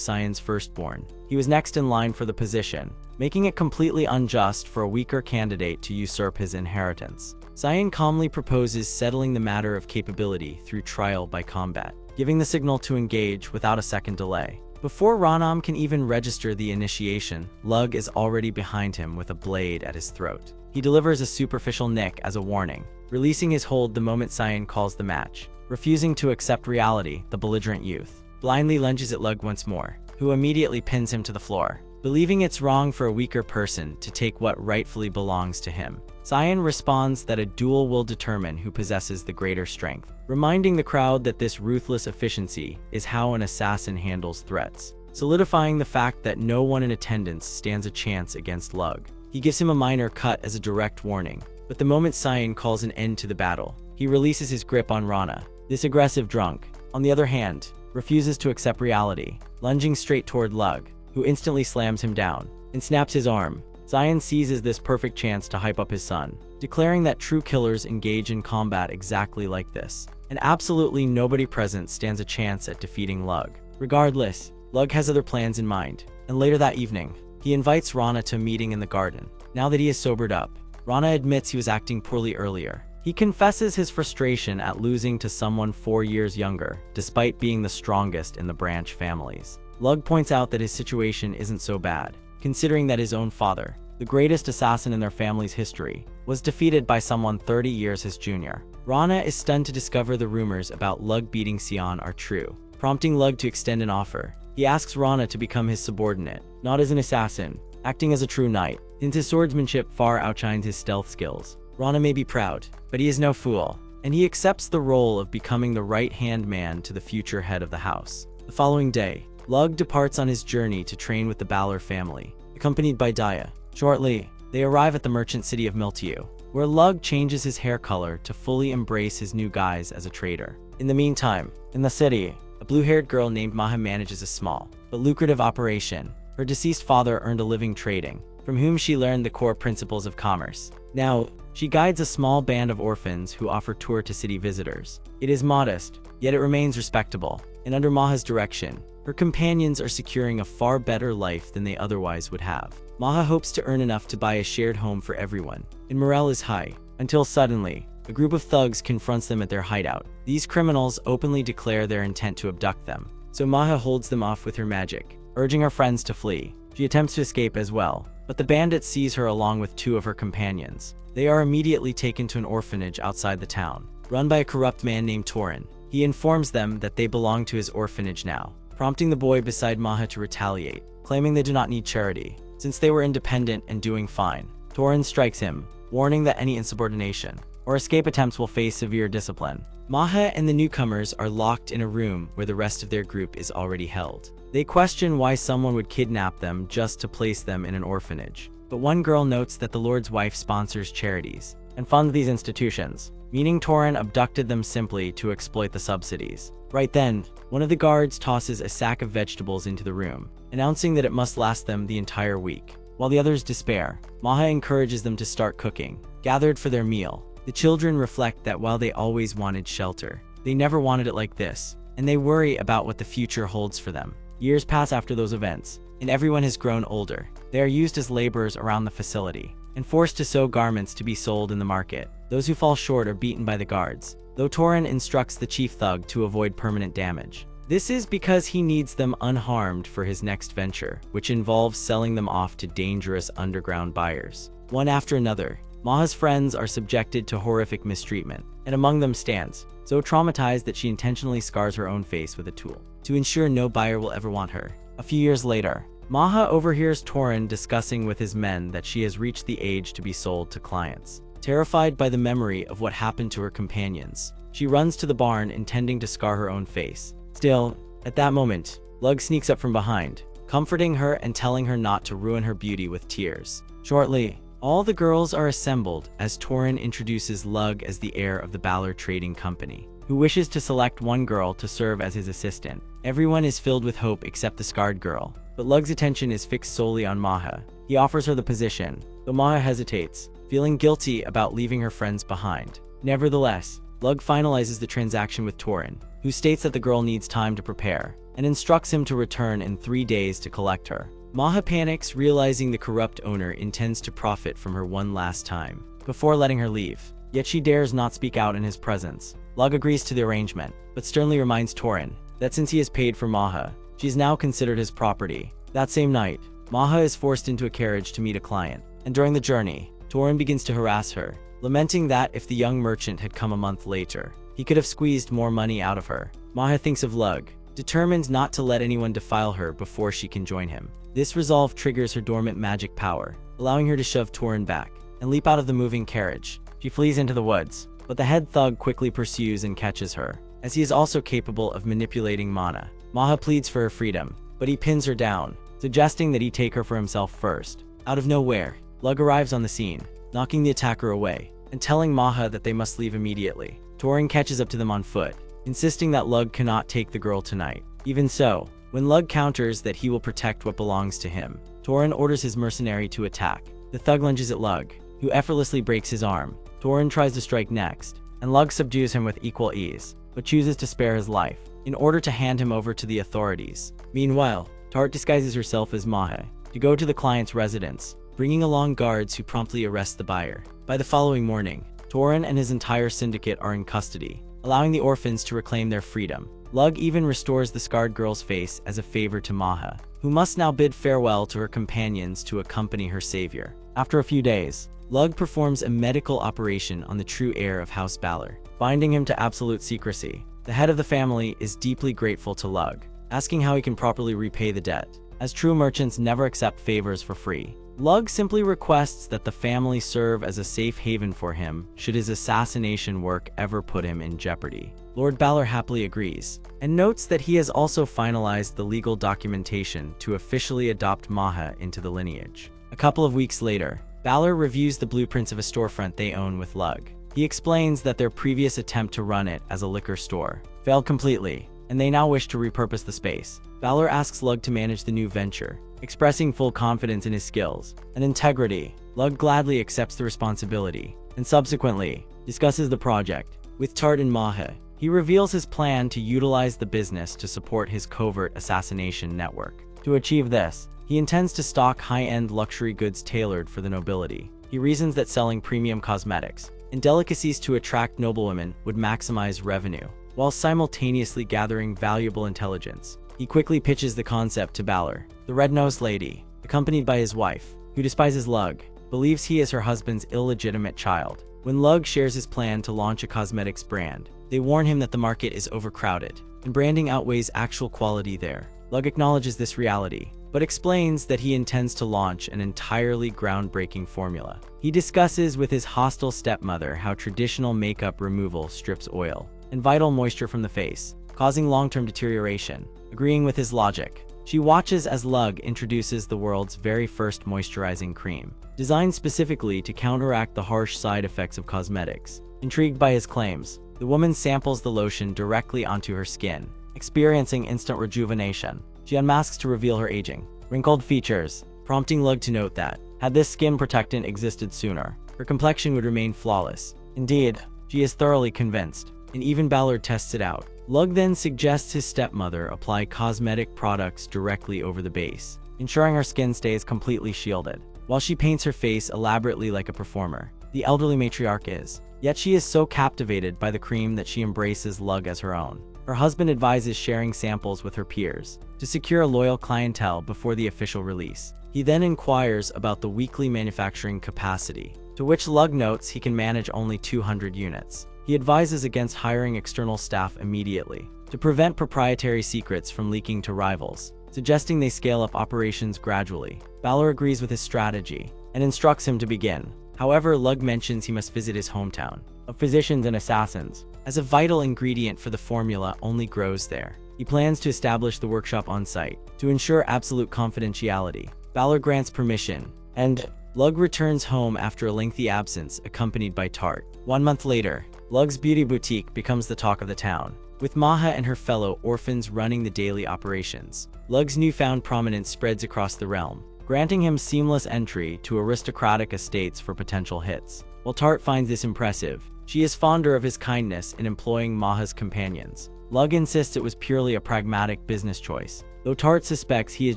Cyan's firstborn, he was next in line for the position, making it completely unjust for a weaker candidate to usurp his inheritance. Cyan calmly proposes settling the matter of capability through trial by combat, giving the signal to engage without a second delay. Before Ranam can even register the initiation, Lug is already behind him with a blade at his throat. He delivers a superficial nick as a warning, releasing his hold the moment Cyan calls the match. Refusing to accept reality, the belligerent youth blindly lunges at Lug once more, who immediately pins him to the floor, believing it's wrong for a weaker person to take what rightfully belongs to him. Cyan responds that a duel will determine who possesses the greater strength, reminding the crowd that this ruthless efficiency is how an assassin handles threats, solidifying the fact that no one in attendance stands a chance against Lug. He gives him a minor cut as a direct warning, but the moment Cyan calls an end to the battle, he releases his grip on Rana. This aggressive drunk, on the other hand, refuses to accept reality, lunging straight toward Lug, who instantly slams him down and snaps his arm. Cyan seizes this perfect chance to hype up his son, declaring that true killers engage in combat exactly like this, and absolutely nobody present stands a chance at defeating Lug. Regardless, Lug has other plans in mind, and later that evening, he invites Rana to a meeting in the garden. Now that he is sobered up, Rana admits he was acting poorly earlier. He confesses his frustration at losing to someone 4 years younger, despite being the strongest in the branch families. Lug points out that his situation isn't so bad, considering that his own father, the greatest assassin in their family's history, was defeated by someone 30 years his junior. Rana is stunned to discover the rumors about Lug beating Sion are true, prompting Lug to extend an offer. He asks Rana to become his subordinate, not as an assassin, acting as a true knight, since his swordsmanship far outshines his stealth skills. Rana may be proud, but he is no fool, and he accepts the role of becoming the right-hand man to the future head of the house. The following day, Lug departs on his journey to train with the Balor family, accompanied by Daya. Shortly, they arrive at the merchant city of Miltiu, where Lug changes his hair color to fully embrace his new guise as a trader. In the meantime, in the city, a blue-haired girl named Maha manages a small but lucrative operation. Her deceased father earned a living trading, from whom she learned the core principles of commerce. Now, she guides a small band of orphans who offer tour to city visitors. It is modest, yet it remains respectable, and under Maha's direction, her companions are securing a far better life than they otherwise would have. Maha hopes to earn enough to buy a shared home for everyone, and morale is high, until suddenly, a group of thugs confronts them at their hideout. These criminals openly declare their intent to abduct them, so Maha holds them off with her magic, urging her friends to flee. She attempts to escape as well, but the bandits seize her along with 2 of her companions. They are immediately taken to an orphanage outside the town, run by a corrupt man named Torin. He informs them that they belong to his orphanage now, prompting the boy beside Maha to retaliate, claiming they do not need charity, since they were independent and doing fine. Torin strikes him, warning that any insubordination or escape attempts will face severe discipline. Maha and the newcomers are locked in a room where the rest of their group is already held. They question why someone would kidnap them just to place them in an orphanage. But one girl notes that the Lord's wife sponsors charities and funds these institutions, meaning Torin abducted them simply to exploit the subsidies. Right then, one of the guards tosses a sack of vegetables into the room, announcing that it must last them the entire week. While the others despair, Maha encourages them to start cooking. Gathered for their meal, the children reflect that while they always wanted shelter, they never wanted it like this, and they worry about what the future holds for them. Years pass after those events, and everyone has grown older. They are used as laborers around the facility, and forced to sew garments to be sold in the market. Those who fall short are beaten by the guards, though Torin instructs the chief thug to avoid permanent damage. This is because he needs them unharmed for his next venture, which involves selling them off to dangerous underground buyers. One after another, Maha's friends are subjected to horrific mistreatment, and among them stands, so traumatized that she intentionally scars her own face with a tool, to ensure no buyer will ever want her. A few years later, Maha overhears Torin discussing with his men that she has reached the age to be sold to clients. Terrified by the memory of what happened to her companions, she runs to the barn intending to scar her own face. Still, at that moment, Lug sneaks up from behind, comforting her and telling her not to ruin her beauty with tears. Shortly, all the girls are assembled as Torin introduces Lug as the heir of the Balor Trading Company, who wishes to select one girl to serve as his assistant. Everyone is filled with hope except the scarred girl, but Lug's attention is fixed solely on Maha. He offers her the position, though Maha hesitates, feeling guilty about leaving her friends behind. Nevertheless, Lug finalizes the transaction with Torin, who states that the girl needs time to prepare, and instructs him to return in 3 days to collect her. Maha panics, realizing the corrupt owner intends to profit from her one last time, before letting her leave. Yet she dares not speak out in his presence. Lug agrees to the arrangement, but sternly reminds Torin that since he has paid for Maha, she is now considered his property. That same night, Maha is forced into a carriage to meet a client, and during the journey, Torin begins to harass her, lamenting that if the young merchant had come a month later, he could have squeezed more money out of her. Maha thinks of Lug, determined not to let anyone defile her before she can join him. This resolve triggers her dormant magic power, allowing her to shove Torin back and leap out of the moving carriage. She flees into the woods, but the head thug quickly pursues and catches her, as he is also capable of manipulating mana. Maha pleads for her freedom, but he pins her down, suggesting that he take her for himself first. Out of nowhere, Lug arrives on the scene, knocking the attacker away, and telling Maha that they must leave immediately. Torin catches up to them on foot, insisting that Lug cannot take the girl tonight. Even so, when Lug counters that he will protect what belongs to him, Torin orders his mercenary to attack. The thug lunges at Lug, who effortlessly breaks his arm. Torin tries to strike next, and Lug subdues him with equal ease, but chooses to spare his life, in order to hand him over to the authorities. Meanwhile, Tart disguises herself as Maha to go to the client's residence, bringing along guards who promptly arrest the buyer. By the following morning, Torin and his entire syndicate are in custody, allowing the orphans to reclaim their freedom. Lug even restores the scarred girl's face as a favor to Maha, who must now bid farewell to her companions to accompany her savior. After a few days, Lug performs a medical operation on the true heir of House Balor, binding him to absolute secrecy. The head of the family is deeply grateful to Lug, asking how he can properly repay the debt, as true merchants never accept favors for free. Lug simply requests that the family serve as a safe haven for him should his assassination work ever put him in jeopardy. Lord Balor happily agrees, and notes that he has also finalized the legal documentation to officially adopt Maha into the lineage. A couple of weeks later, Balor reviews the blueprints of a storefront they own with Lug. He explains that their previous attempt to run it as a liquor store failed completely, and they now wish to repurpose the space. Balor asks Lug to manage the new venture, expressing full confidence in his skills and integrity. Lug gladly accepts the responsibility, and subsequently discusses the project with Tart and Maha. He reveals his plan to utilize the business to support his covert assassination network. To achieve this, he intends to stock high-end luxury goods tailored for the nobility. He reasons that selling premium cosmetics and delicacies to attract noblewomen would maximize revenue, while simultaneously gathering valuable intelligence. He quickly pitches the concept to Balor. The red-nosed lady, accompanied by his wife, who despises Lug, believes he is her husband's illegitimate child. When Lug shares his plan to launch a cosmetics brand, they warn him that the market is overcrowded, and branding outweighs actual quality there. Lug acknowledges this reality, but explains that he intends to launch an entirely groundbreaking formula. He discusses with his hostile stepmother how traditional makeup removal strips oil and vital moisture from the face, causing long-term deterioration. Agreeing with his logic, she watches as Lug introduces the world's very first moisturizing cream, designed specifically to counteract the harsh side effects of cosmetics. Intrigued by his claims, the woman samples the lotion directly onto her skin, experiencing instant rejuvenation. She unmasks to reveal her aging, wrinkled features, prompting Lug to note that, had this skin protectant existed sooner, her complexion would remain flawless. Indeed, she is thoroughly convinced, and even Balor tests it out. Lug then suggests his stepmother apply cosmetic products directly over the base, ensuring her skin stays completely shielded, while she paints her face elaborately like a performer. The elderly matriarch is, yet she is so captivated by the cream that she embraces Lug as her own. Her husband advises sharing samples with her peers to secure a loyal clientele before the official release. He then inquires about the weekly manufacturing capacity, to which Lug notes he can manage only 200 units. He advises against hiring external staff immediately to prevent proprietary secrets from leaking to rivals, suggesting they scale up operations gradually. Balor agrees with his strategy and instructs him to begin. However, Lug mentions he must visit his hometown of physicians and assassins, as a vital ingredient for the formula only grows there. He plans to establish the workshop on site to ensure absolute confidentiality. Balor grants permission, and Lug returns home after a lengthy absence, accompanied by Tart. 1 month later, Lug's beauty boutique becomes the talk of the town, with Maha and her fellow orphans running the daily operations. Lug's newfound prominence spreads across the realm, granting him seamless entry to aristocratic estates for potential hits. While Tart finds this impressive, she is fonder of his kindness in employing Maha's companions. Lug insists it was purely a pragmatic business choice, though Tart suspects he is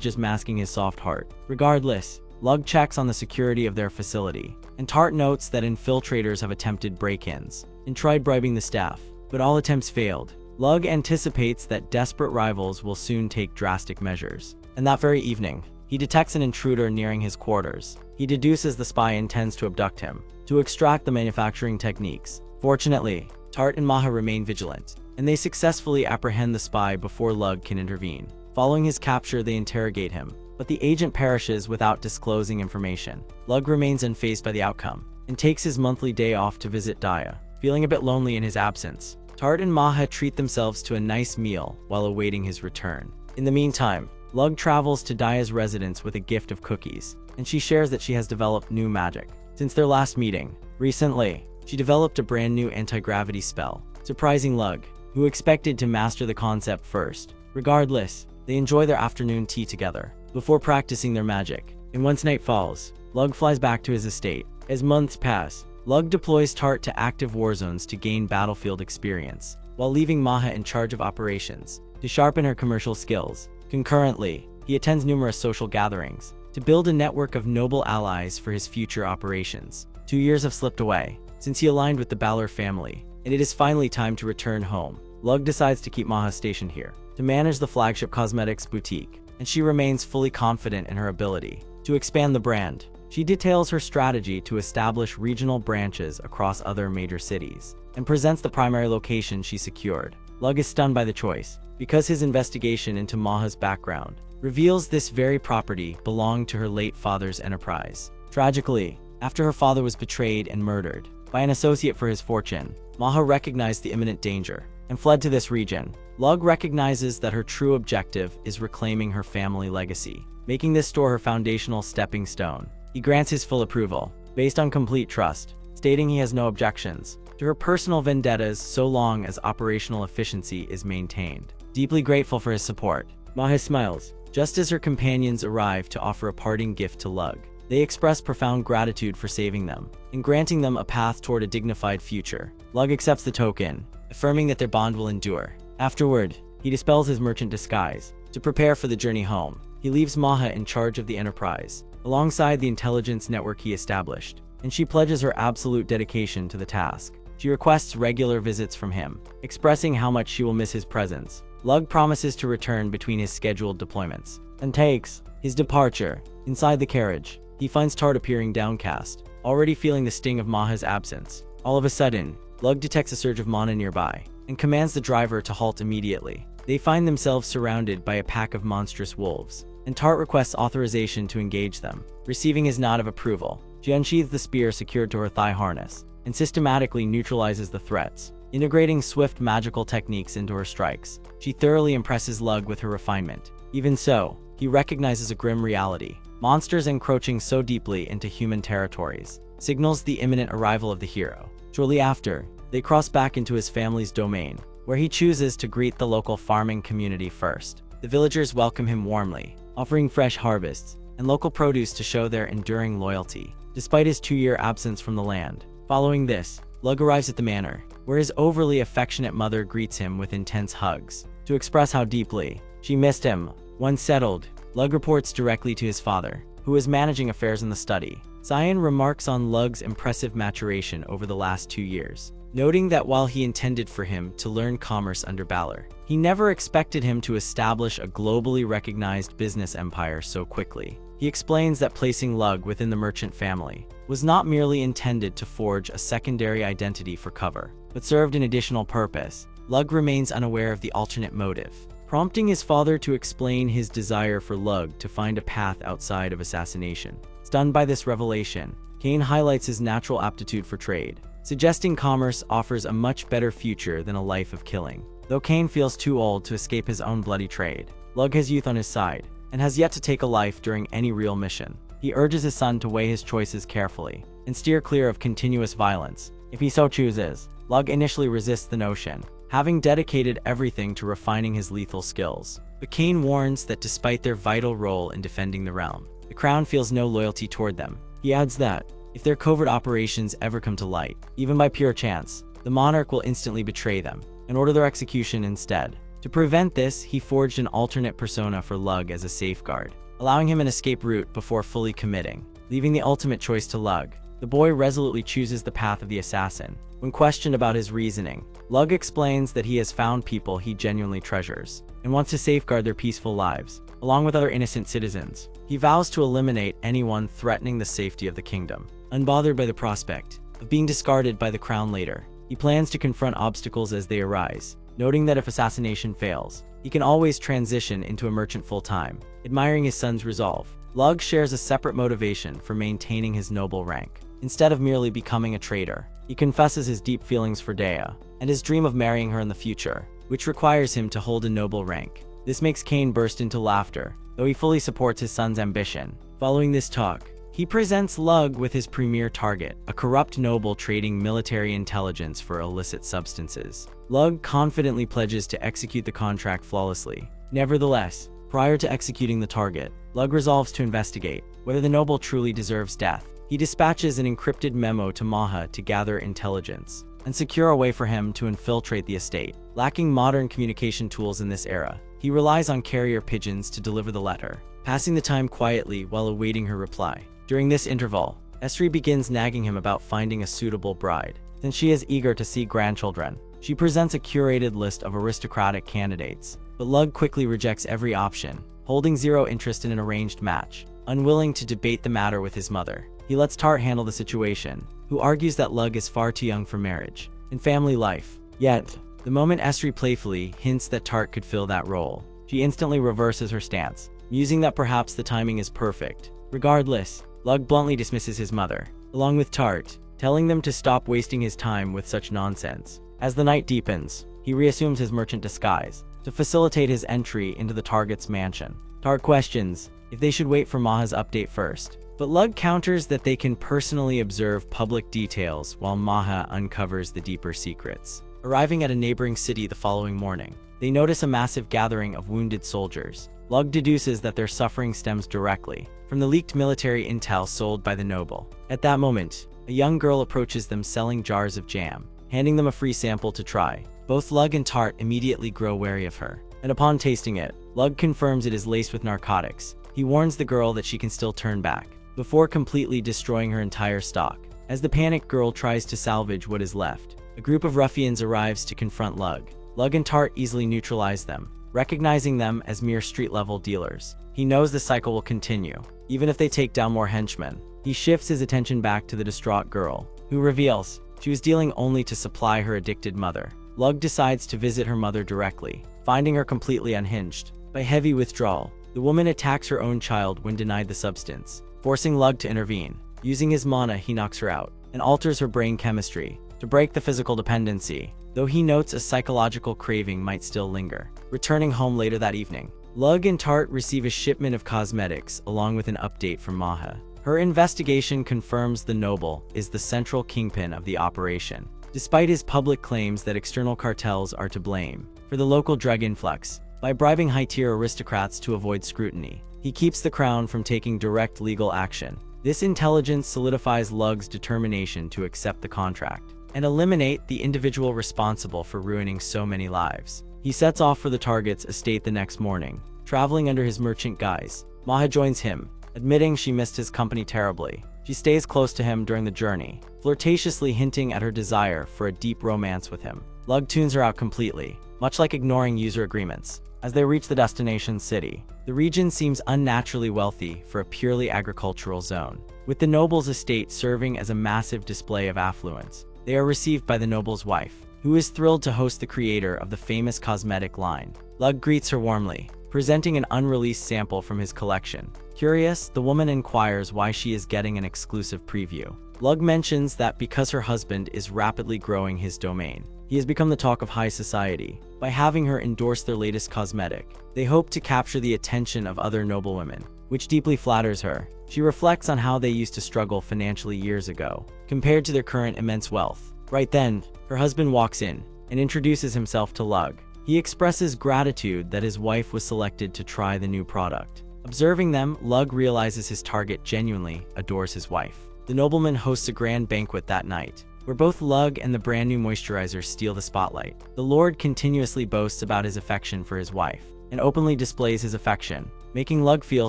just masking his soft heart. Regardless, Lug checks on the security of their facility, and Tart notes that infiltrators have attempted break-ins and tried bribing the staff, but all attempts failed. Lug anticipates that desperate rivals will soon take drastic measures, and that very evening, he detects an intruder nearing his quarters. He deduces the spy intends to abduct him to extract the manufacturing techniques. Fortunately, Tart and Maha remain vigilant, and they successfully apprehend the spy before Lug can intervene. Following his capture, they interrogate him, but the agent perishes without disclosing information. Lug remains unfazed by the outcome and takes his monthly day off to visit Daya, feeling a bit lonely in his absence. Tart and Maha treat themselves to a nice meal while awaiting his return. In the meantime, Lug travels to Daya's residence with a gift of cookies, and she shares that she has developed new magic since their last meeting. Recently, she developed a brand new anti-gravity spell, surprising Lug, who expected to master the concept first. Regardless, they enjoy their afternoon tea together before practicing their magic. And once night falls, Lug flies back to his estate. As months pass, Lug deploys Tart to active war zones to gain battlefield experience, while leaving Maha in charge of operations to sharpen her commercial skills. Concurrently, he attends numerous social gatherings to build a network of noble allies for his future operations. 2 years have slipped away since he aligned with the Balor family, and it is finally time to return home. Lug decides to keep Maha stationed here to manage the flagship cosmetics boutique, and she remains fully confident in her ability to expand the brand. She details her strategy to establish regional branches across other major cities and presents the primary location she secured. Lug is stunned by the choice because his investigation into Maha's background reveals this very property belonged to her late father's enterprise. Tragically, after her father was betrayed and murdered by an associate for his fortune, Maha recognized the imminent danger and fled to this region. Lug recognizes that her true objective is reclaiming her family legacy, making this store her foundational stepping stone. He grants his full approval, based on complete trust, stating he has no objections to her personal vendettas so long as operational efficiency is maintained. Deeply grateful for his support, Maha smiles just as her companions arrive to offer a parting gift to Lug. They express profound gratitude for saving them and granting them a path toward a dignified future. Lug accepts the token, affirming that their bond will endure. Afterward, he dispels his merchant disguise to prepare for the journey home. He leaves Maha in charge of the enterprise, alongside the intelligence network he established, and she pledges her absolute dedication to the task. She requests regular visits from him, expressing how much she will miss his presence. Lug promises to return between his scheduled deployments and takes his departure. Inside the carriage, he finds Tart appearing downcast, already feeling the sting of Maha's absence. All of a sudden, Lug detects a surge of mana nearby and commands the driver to halt immediately. They find themselves surrounded by a pack of monstrous wolves, and Tart requests authorization to engage them. Receiving his nod of approval, she unsheathes the spear secured to her thigh harness and systematically neutralizes the threats, integrating swift magical techniques into her strikes. She thoroughly impresses Lug with her refinement. Even so, he recognizes a grim reality. Monsters encroaching so deeply into human territories signals the imminent arrival of the hero. Shortly after, they cross back into his family's domain, where he chooses to greet the local farming community first. The villagers welcome him warmly, offering fresh harvests and local produce to show their enduring loyalty, despite his 2-year absence from the land. Following this, Lug arrives at the manor, where his overly affectionate mother greets him with intense hugs to express how deeply she missed him. Once settled, Lug reports directly to his father, who is managing affairs in the study. Zion remarks on Lug's impressive maturation over the last 2 years, noting that while he intended for him to learn commerce under Balor, he never expected him to establish a globally recognized business empire so quickly. He explains that placing Lug within the merchant family was not merely intended to forge a secondary identity for cover, but served an additional purpose. Lug remains unaware of the alternate motive, prompting his father to explain his desire for Lug to find a path outside of assassination. Stunned by this revelation, Cain highlights his natural aptitude for trade, suggesting commerce offers a much better future than a life of killing. Though Cain feels too old to escape his own bloody trade, Lug has youth on his side, and has yet to take a life during any real mission. He urges his son to weigh his choices carefully, and steer clear of continuous violence, if he so chooses. Lug initially resists the notion, having dedicated everything to refining his lethal skills. But Cain warns that despite their vital role in defending the realm, the crown feels no loyalty toward them. He adds that, if their covert operations ever come to light, even by pure chance, the monarch will instantly betray them, and order their execution instead. To prevent this, he forged an alternate persona for Lug as a safeguard, allowing him an escape route before fully committing, leaving the ultimate choice to Lug. The boy resolutely chooses the path of the assassin. When questioned about his reasoning, Lug explains that he has found people he genuinely treasures, and wants to safeguard their peaceful lives, along with other innocent citizens. He vows to eliminate anyone threatening the safety of the kingdom. Unbothered by the prospect of being discarded by the crown later, he plans to confront obstacles as they arise, noting that if assassination fails, he can always transition into a merchant full-time. Admiring his son's resolve, Lug shares a separate motivation for maintaining his noble rank. Instead of merely becoming a trader, he confesses his deep feelings for Dea, and his dream of marrying her in the future, which requires him to hold a noble rank. This makes Cain burst into laughter, though he fully supports his son's ambition. Following this talk, he presents Lug with his premier target, a corrupt noble trading military intelligence for illicit substances. Lug confidently pledges to execute the contract flawlessly. Nevertheless, prior to executing the target, Lug resolves to investigate whether the noble truly deserves death. He dispatches an encrypted memo to Maha to gather intelligence and secure a way for him to infiltrate the estate. Lacking modern communication tools in this era, he relies on carrier pigeons to deliver the letter, passing the time quietly while awaiting her reply. During this interval, Esri begins nagging him about finding a suitable bride. Since she is eager to see grandchildren, she presents a curated list of aristocratic candidates, but Lug quickly rejects every option, holding zero interest in an arranged match. Unwilling to debate the matter with his mother, he lets Tart handle the situation, who argues that Lug is far too young for marriage and family life. Yet, the moment Esri playfully hints that Tart could fill that role, she instantly reverses her stance, musing that perhaps the timing is perfect. Regardless, Lug bluntly dismisses his mother, along with Tart, telling them to stop wasting his time with such nonsense. As the night deepens, he reassumes his merchant disguise to facilitate his entry into the target's mansion. Tart questions if they should wait for Maha's update first, but Lug counters that they can personally observe public details while Maha uncovers the deeper secrets. Arriving at a neighboring city the following morning, they notice a massive gathering of wounded soldiers. Lug deduces that their suffering stems directly from the leaked military intel sold by the noble. At that moment, a young girl approaches them selling jars of jam, handing them a free sample to try. Both Lug and Tart immediately grow wary of her, and upon tasting it, Lug confirms it is laced with narcotics. He warns the girl that she can still turn back, before completely destroying her entire stock. As the panicked girl tries to salvage what is left, a group of ruffians arrives to confront Lug. Lug and Tart easily neutralize them, recognizing them as mere street-level dealers. He knows the cycle will continue, even if they take down more henchmen. He shifts his attention back to the distraught girl, who reveals she was dealing only to supply her addicted mother. Lug decides to visit her mother directly, finding her completely unhinged. By heavy withdrawal, the woman attacks her own child when denied the substance, forcing Lug to intervene. Using his mana, he knocks her out and alters her brain chemistry to break the physical dependency, though he notes a psychological craving might still linger. Returning home later that evening, Lug and Tart receive a shipment of cosmetics along with an update from Maha. Her investigation confirms the noble is the central kingpin of the operation, despite his public claims that external cartels are to blame for the local drug influx. By bribing high-tier aristocrats to avoid scrutiny, he keeps the crown from taking direct legal action. This intelligence solidifies Lug's determination to accept the contract and eliminate the individual responsible for ruining so many lives. He sets off for the target's estate the next morning, traveling under his merchant guise. Maha joins him, admitting she missed his company terribly. She stays close to him during the journey, flirtatiously hinting at her desire for a deep romance with him. Lug tunes her out completely, much like ignoring user agreements. As they reach the destination city, the region seems unnaturally wealthy for a purely agricultural zone, with the noble's estate serving as a massive display of affluence. They are received by the noble's wife, who is thrilled to host the creator of the famous cosmetic line. Lug greets her warmly, presenting an unreleased sample from his collection. Curious, the woman inquires why she is getting an exclusive preview. Lug mentions that because her husband is rapidly growing his domain, he has become the talk of high society. By having her endorse their latest cosmetic, they hope to capture the attention of other noblewomen, which deeply flatters her. She reflects on how they used to struggle financially years ago, compared to their current immense wealth. Right then, her husband walks in and introduces himself to Lug. He expresses gratitude that his wife was selected to try the new product. Observing them, Lug realizes his target genuinely adores his wife. The nobleman hosts a grand banquet that night, where both Lug and the brand new moisturizer steal the spotlight. The Lord continuously boasts about his affection for his wife, and openly displays his affection, making Lug feel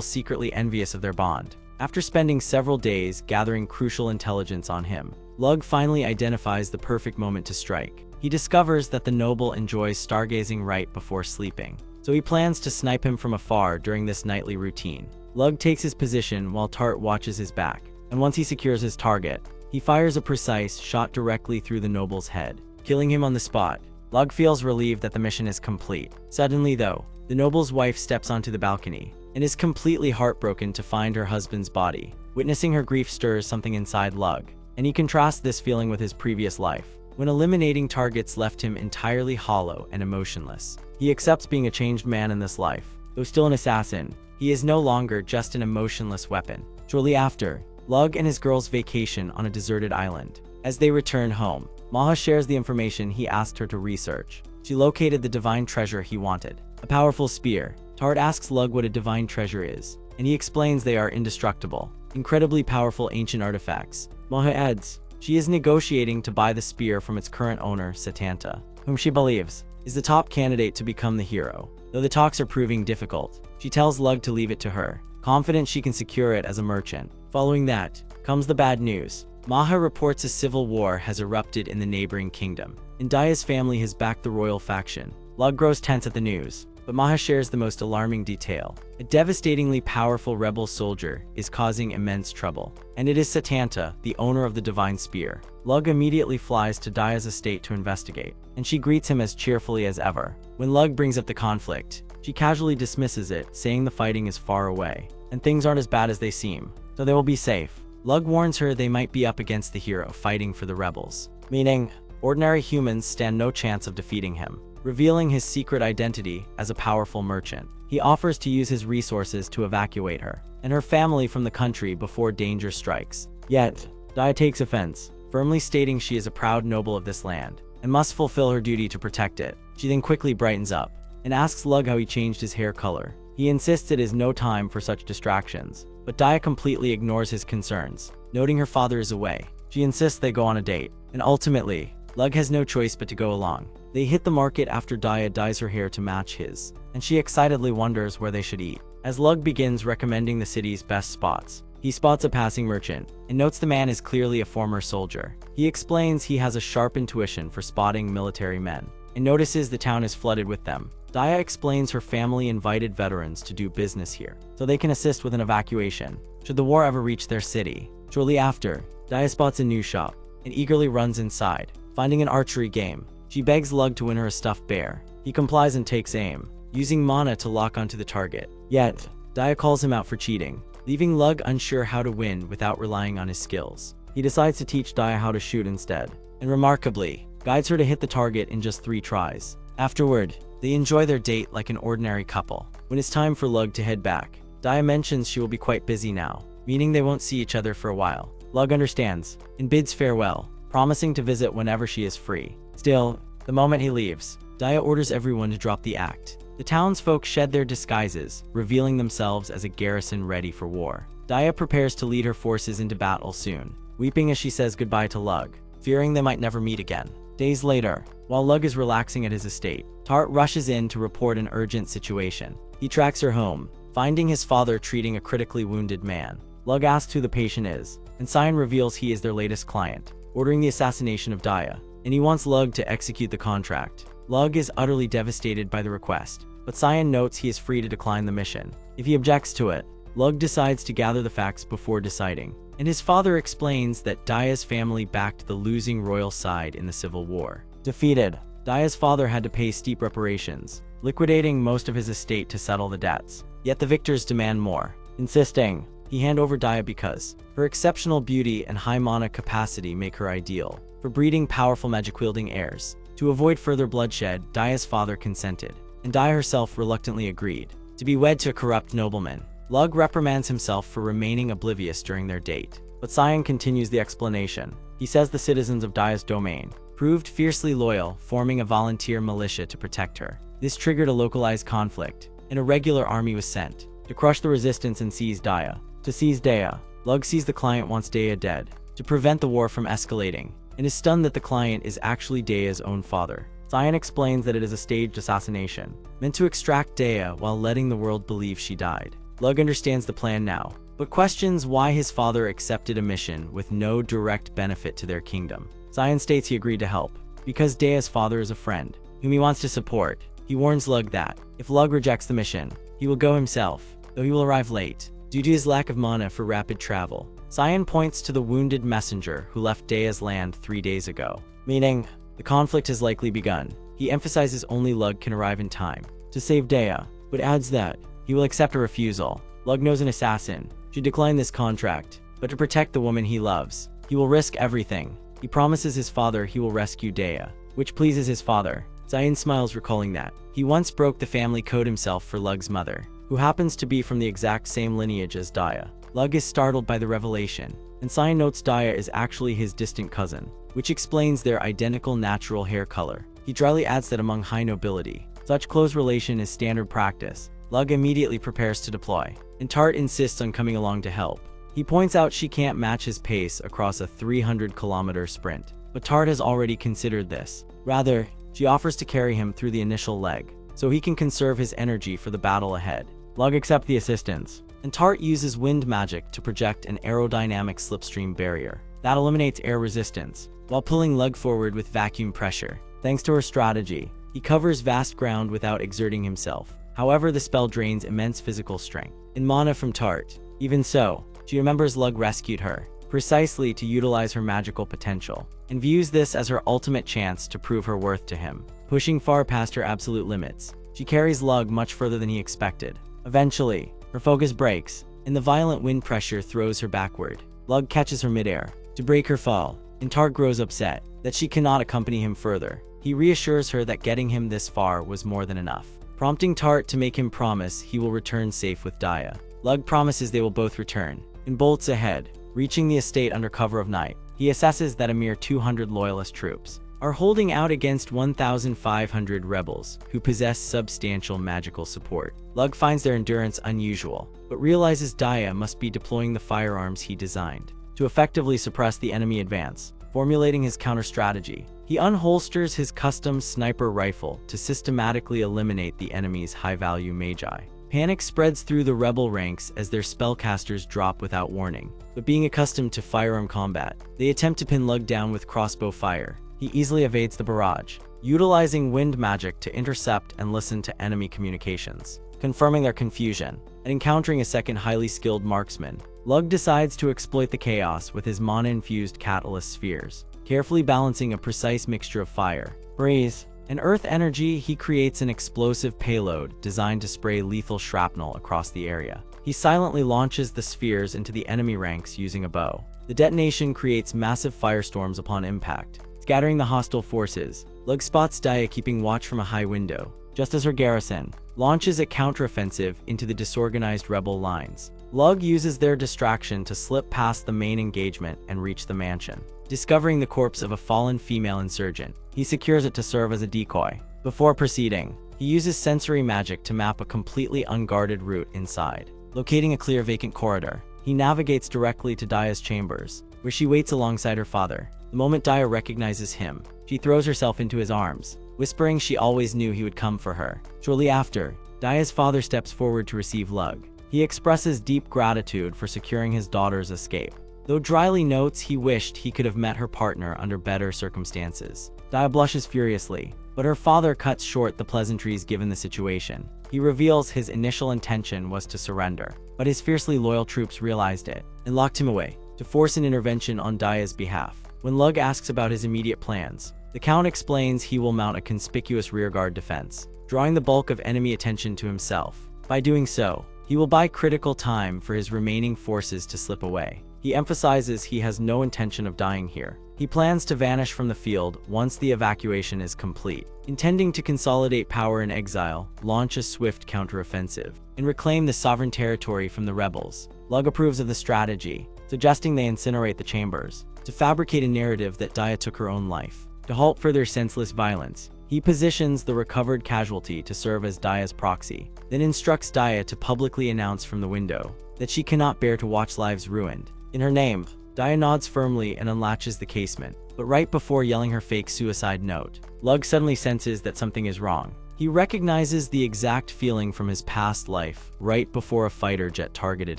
secretly envious of their bond. After spending several days gathering crucial intelligence on him, Lug finally identifies the perfect moment to strike. He discovers that the noble enjoys stargazing right before sleeping, so he plans to snipe him from afar during this nightly routine. Lug takes his position while Tart watches his back, and once he secures his target, he fires a precise shot directly through the noble's head, killing him on the spot. Lug feels relieved that the mission is complete. Suddenly though, the noble's wife steps onto the balcony, and is completely heartbroken to find her husband's body. Witnessing her grief stirs something inside Lug, and he contrasts this feeling with his previous life, when eliminating targets left him entirely hollow and emotionless. He accepts being a changed man in this life. Though still an assassin, he is no longer just an emotionless weapon. Shortly after, Lug and his girls vacation on a deserted island. As they return home, Maha shares the information he asked her to research. She located the divine treasure he wanted, a powerful spear. Tart asks Lug what a divine treasure is, and he explains they are indestructible, incredibly powerful ancient artifacts. Maha adds, she is negotiating to buy the spear from its current owner, Satanta, whom she believes is the top candidate to become the hero. Though the talks are proving difficult, she tells Lug to leave it to her, confident she can secure it as a merchant. Following that, comes the bad news. Maha reports a civil war has erupted in the neighboring kingdom, and Daya's family has backed the royal faction. Lug grows tense at the news, but Maha shares the most alarming detail. A devastatingly powerful rebel soldier is causing immense trouble, and it is Satanta, the owner of the divine spear. Lug immediately flies to Daya's estate to investigate, and she greets him as cheerfully as ever. When Lug brings up the conflict, she casually dismisses it, saying the fighting is far away, and things aren't as bad as they seem, so they will be safe. Lug warns her they might be up against the hero fighting for the rebels, meaning ordinary humans stand no chance of defeating him. Revealing his secret identity as a powerful merchant, he offers to use his resources to evacuate her and her family from the country before danger strikes. Yet, Daya takes offense, firmly stating she is a proud noble of this land and must fulfill her duty to protect it. She then quickly brightens up and asks Lug how he changed his hair color. He insists it is no time for such distractions, but Daya completely ignores his concerns, noting her father is away. She insists they go on a date, and ultimately, Lug has no choice but to go along. They hit the market after Daya dyes her hair to match his, and she excitedly wonders where they should eat. As Lug begins recommending the city's best spots, he spots a passing merchant, and notes the man is clearly a former soldier. He explains he has a sharp intuition for spotting military men, and notices the town is flooded with them. Daya explains her family invited veterans to do business here, so they can assist with an evacuation, should the war ever reach their city. Shortly after, Daya spots a new shop, and eagerly runs inside. Finding an archery game, she begs Lug to win her a stuffed bear. He complies and takes aim, using mana to lock onto the target. Yet, Daya calls him out for cheating, leaving Lug unsure how to win without relying on his skills. He decides to teach Daya how to shoot instead, and remarkably, guides her to hit the target in just 3 tries. Afterward, they enjoy their date like an ordinary couple. When it's time for Lug to head back, Daya mentions she will be quite busy now, meaning they won't see each other for a while. Lug understands, and bids farewell, promising to visit whenever she is free. Still, the moment he leaves, Daya orders everyone to drop the act. The townsfolk shed their disguises, revealing themselves as a garrison ready for war. Daya prepares to lead her forces into battle soon, weeping as she says goodbye to Lug, fearing they might never meet again. Days later, while Lug is relaxing at his estate, Tart rushes in to report an urgent situation. He tracks her home, finding his father treating a critically wounded man. Lug asks who the patient is, and Cyan reveals he is their latest client, ordering the assassination of Daya, and he wants Lug to execute the contract. Lug is utterly devastated by the request, but Cyan notes he is free to decline the mission if he objects to it. Lug decides to gather the facts before deciding, and his father explains that Daya's family backed the losing royal side in the civil war. Defeated, Daya's father had to pay steep reparations, liquidating most of his estate to settle the debts. Yet the victors demand more, insisting he hand over Daya because her exceptional beauty and high mana capacity make her ideal for breeding powerful magic-wielding heirs. To avoid further bloodshed, Daya's father consented, and Daya herself reluctantly agreed to be wed to a corrupt nobleman. Lug reprimands himself for remaining oblivious during their date, but Cyan continues the explanation. He says the citizens of Daya's domain proved fiercely loyal, forming a volunteer militia to protect her. This triggered a localized conflict, and a regular army was sent to crush the resistance and seize Daya. To seize Daya, Lug sees the client wants Daya dead to prevent the war from escalating, and is stunned that the client is actually Daya's own father. Cyan explains that it is a staged assassination, meant to extract Daya while letting the world believe she died. Lug understands the plan now, but questions why his father accepted a mission with no direct benefit to their kingdom. Cyan states he agreed to help because Daya's father is a friend whom he wants to support. He warns Lug that if Lug rejects the mission, he will go himself, though he will arrive late due to his lack of mana for rapid travel. Cyan points to the wounded messenger who left Daya's land 3 days ago, meaning the conflict has likely begun. He emphasizes only Lug can arrive in time to save Daya, but adds that he will accept a refusal. Lug knows an assassin should decline this contract, but to protect the woman he loves, he will risk everything. He promises his father he will rescue Daya, which pleases his father. Cyan smiles, recalling that he once broke the family code himself for Lug's mother, who happens to be from the exact same lineage as Daya. Lug is startled by the revelation, and Cyan notes Daya is actually his distant cousin, which explains their identical natural hair color. He dryly adds that among high nobility, such close relation is standard practice. Lug immediately prepares to deploy, and Tart insists on coming along to help. He points out she can't match his pace across a 300-kilometer sprint, but Tart has already considered this. Rather, she offers to carry him through the initial leg, so he can conserve his energy for the battle ahead. Lug accepts the assistance, and Tart uses wind magic to project an aerodynamic slipstream barrier that eliminates air resistance, while pulling Lug forward with vacuum pressure. Thanks to her strategy, he covers vast ground without exerting himself. However, the spell drains immense physical strength and mana from Tart. Even so, she remembers Lug rescued her, precisely to utilize her magical potential, and views this as her ultimate chance to prove her worth to him. Pushing far past her absolute limits, she carries Lug much further than he expected. Eventually, her focus breaks, and the violent wind pressure throws her backward. Lug catches her midair to break her fall, and Tart grows upset that she cannot accompany him further. He reassures her that getting him this far was more than enough, prompting Tart to make him promise he will return safe with Daya. Lug promises they will both return, and bolts ahead, reaching the estate under cover of night. He assesses that a mere 200 loyalist troops are holding out against 1,500 rebels who possess substantial magical support. Lug finds their endurance unusual, but realizes Daya must be deploying the firearms he designed to effectively suppress the enemy advance. Formulating his counter-strategy, he unholsters his custom sniper rifle to systematically eliminate the enemy's high-value magi. Panic spreads through the rebel ranks as their spellcasters drop without warning, but being accustomed to firearm combat, they attempt to pin Lug down with crossbow fire. He easily evades the barrage, utilizing wind magic to intercept and listen to enemy communications. Confirming their confusion and encountering a second highly skilled marksman, Lug decides to exploit the chaos with his mana-infused catalyst spheres. Carefully balancing a precise mixture of fire, breeze, and earth energy, he creates an explosive payload designed to spray lethal shrapnel across the area. He silently launches the spheres into the enemy ranks using a bow. The detonation creates massive firestorms upon impact, scattering the hostile forces. Lug spots Daya keeping watch from a high window, just as her garrison launches a counteroffensive into the disorganized rebel lines. Lug uses their distraction to slip past the main engagement and reach the mansion. Discovering the corpse of a fallen female insurgent, he secures it to serve as a decoy. Before proceeding, he uses sensory magic to map a completely unguarded route inside. Locating a clear vacant corridor, he navigates directly to Daya's chambers, where she waits alongside her father. The moment Daya recognizes him, she throws herself into his arms, whispering she always knew he would come for her. Shortly after, Daya's father steps forward to receive Lug. He expresses deep gratitude for securing his daughter's escape, though dryly notes he wished he could have met her partner under better circumstances. Daya blushes furiously, but but her father cuts short the pleasantries given the situation. He reveals his initial intention was to surrender, but his fiercely loyal troops realized it and locked him away to force an intervention on Daya's behalf. When Lug asks about his immediate plans, the Count explains he will mount a conspicuous rearguard defense, drawing the bulk of enemy attention to himself. By doing so, he will buy critical time for his remaining forces to slip away. He emphasizes he has no intention of dying here. He plans to vanish from the field once the evacuation is complete, intending to consolidate power in exile, launch a swift counteroffensive, and reclaim the sovereign territory from the rebels. Lug approves of the strategy, suggesting they incinerate the chambers, to fabricate a narrative that Daya took her own life. To halt further senseless violence, he positions the recovered casualty to serve as Daya's proxy, then instructs Daya to publicly announce from the window that she cannot bear to watch lives ruined. In her name, Daya nods firmly and unlatches the casement, but right before yelling her fake suicide note, Lug suddenly senses that something is wrong. He recognizes the exact feeling from his past life right before a fighter jet targeted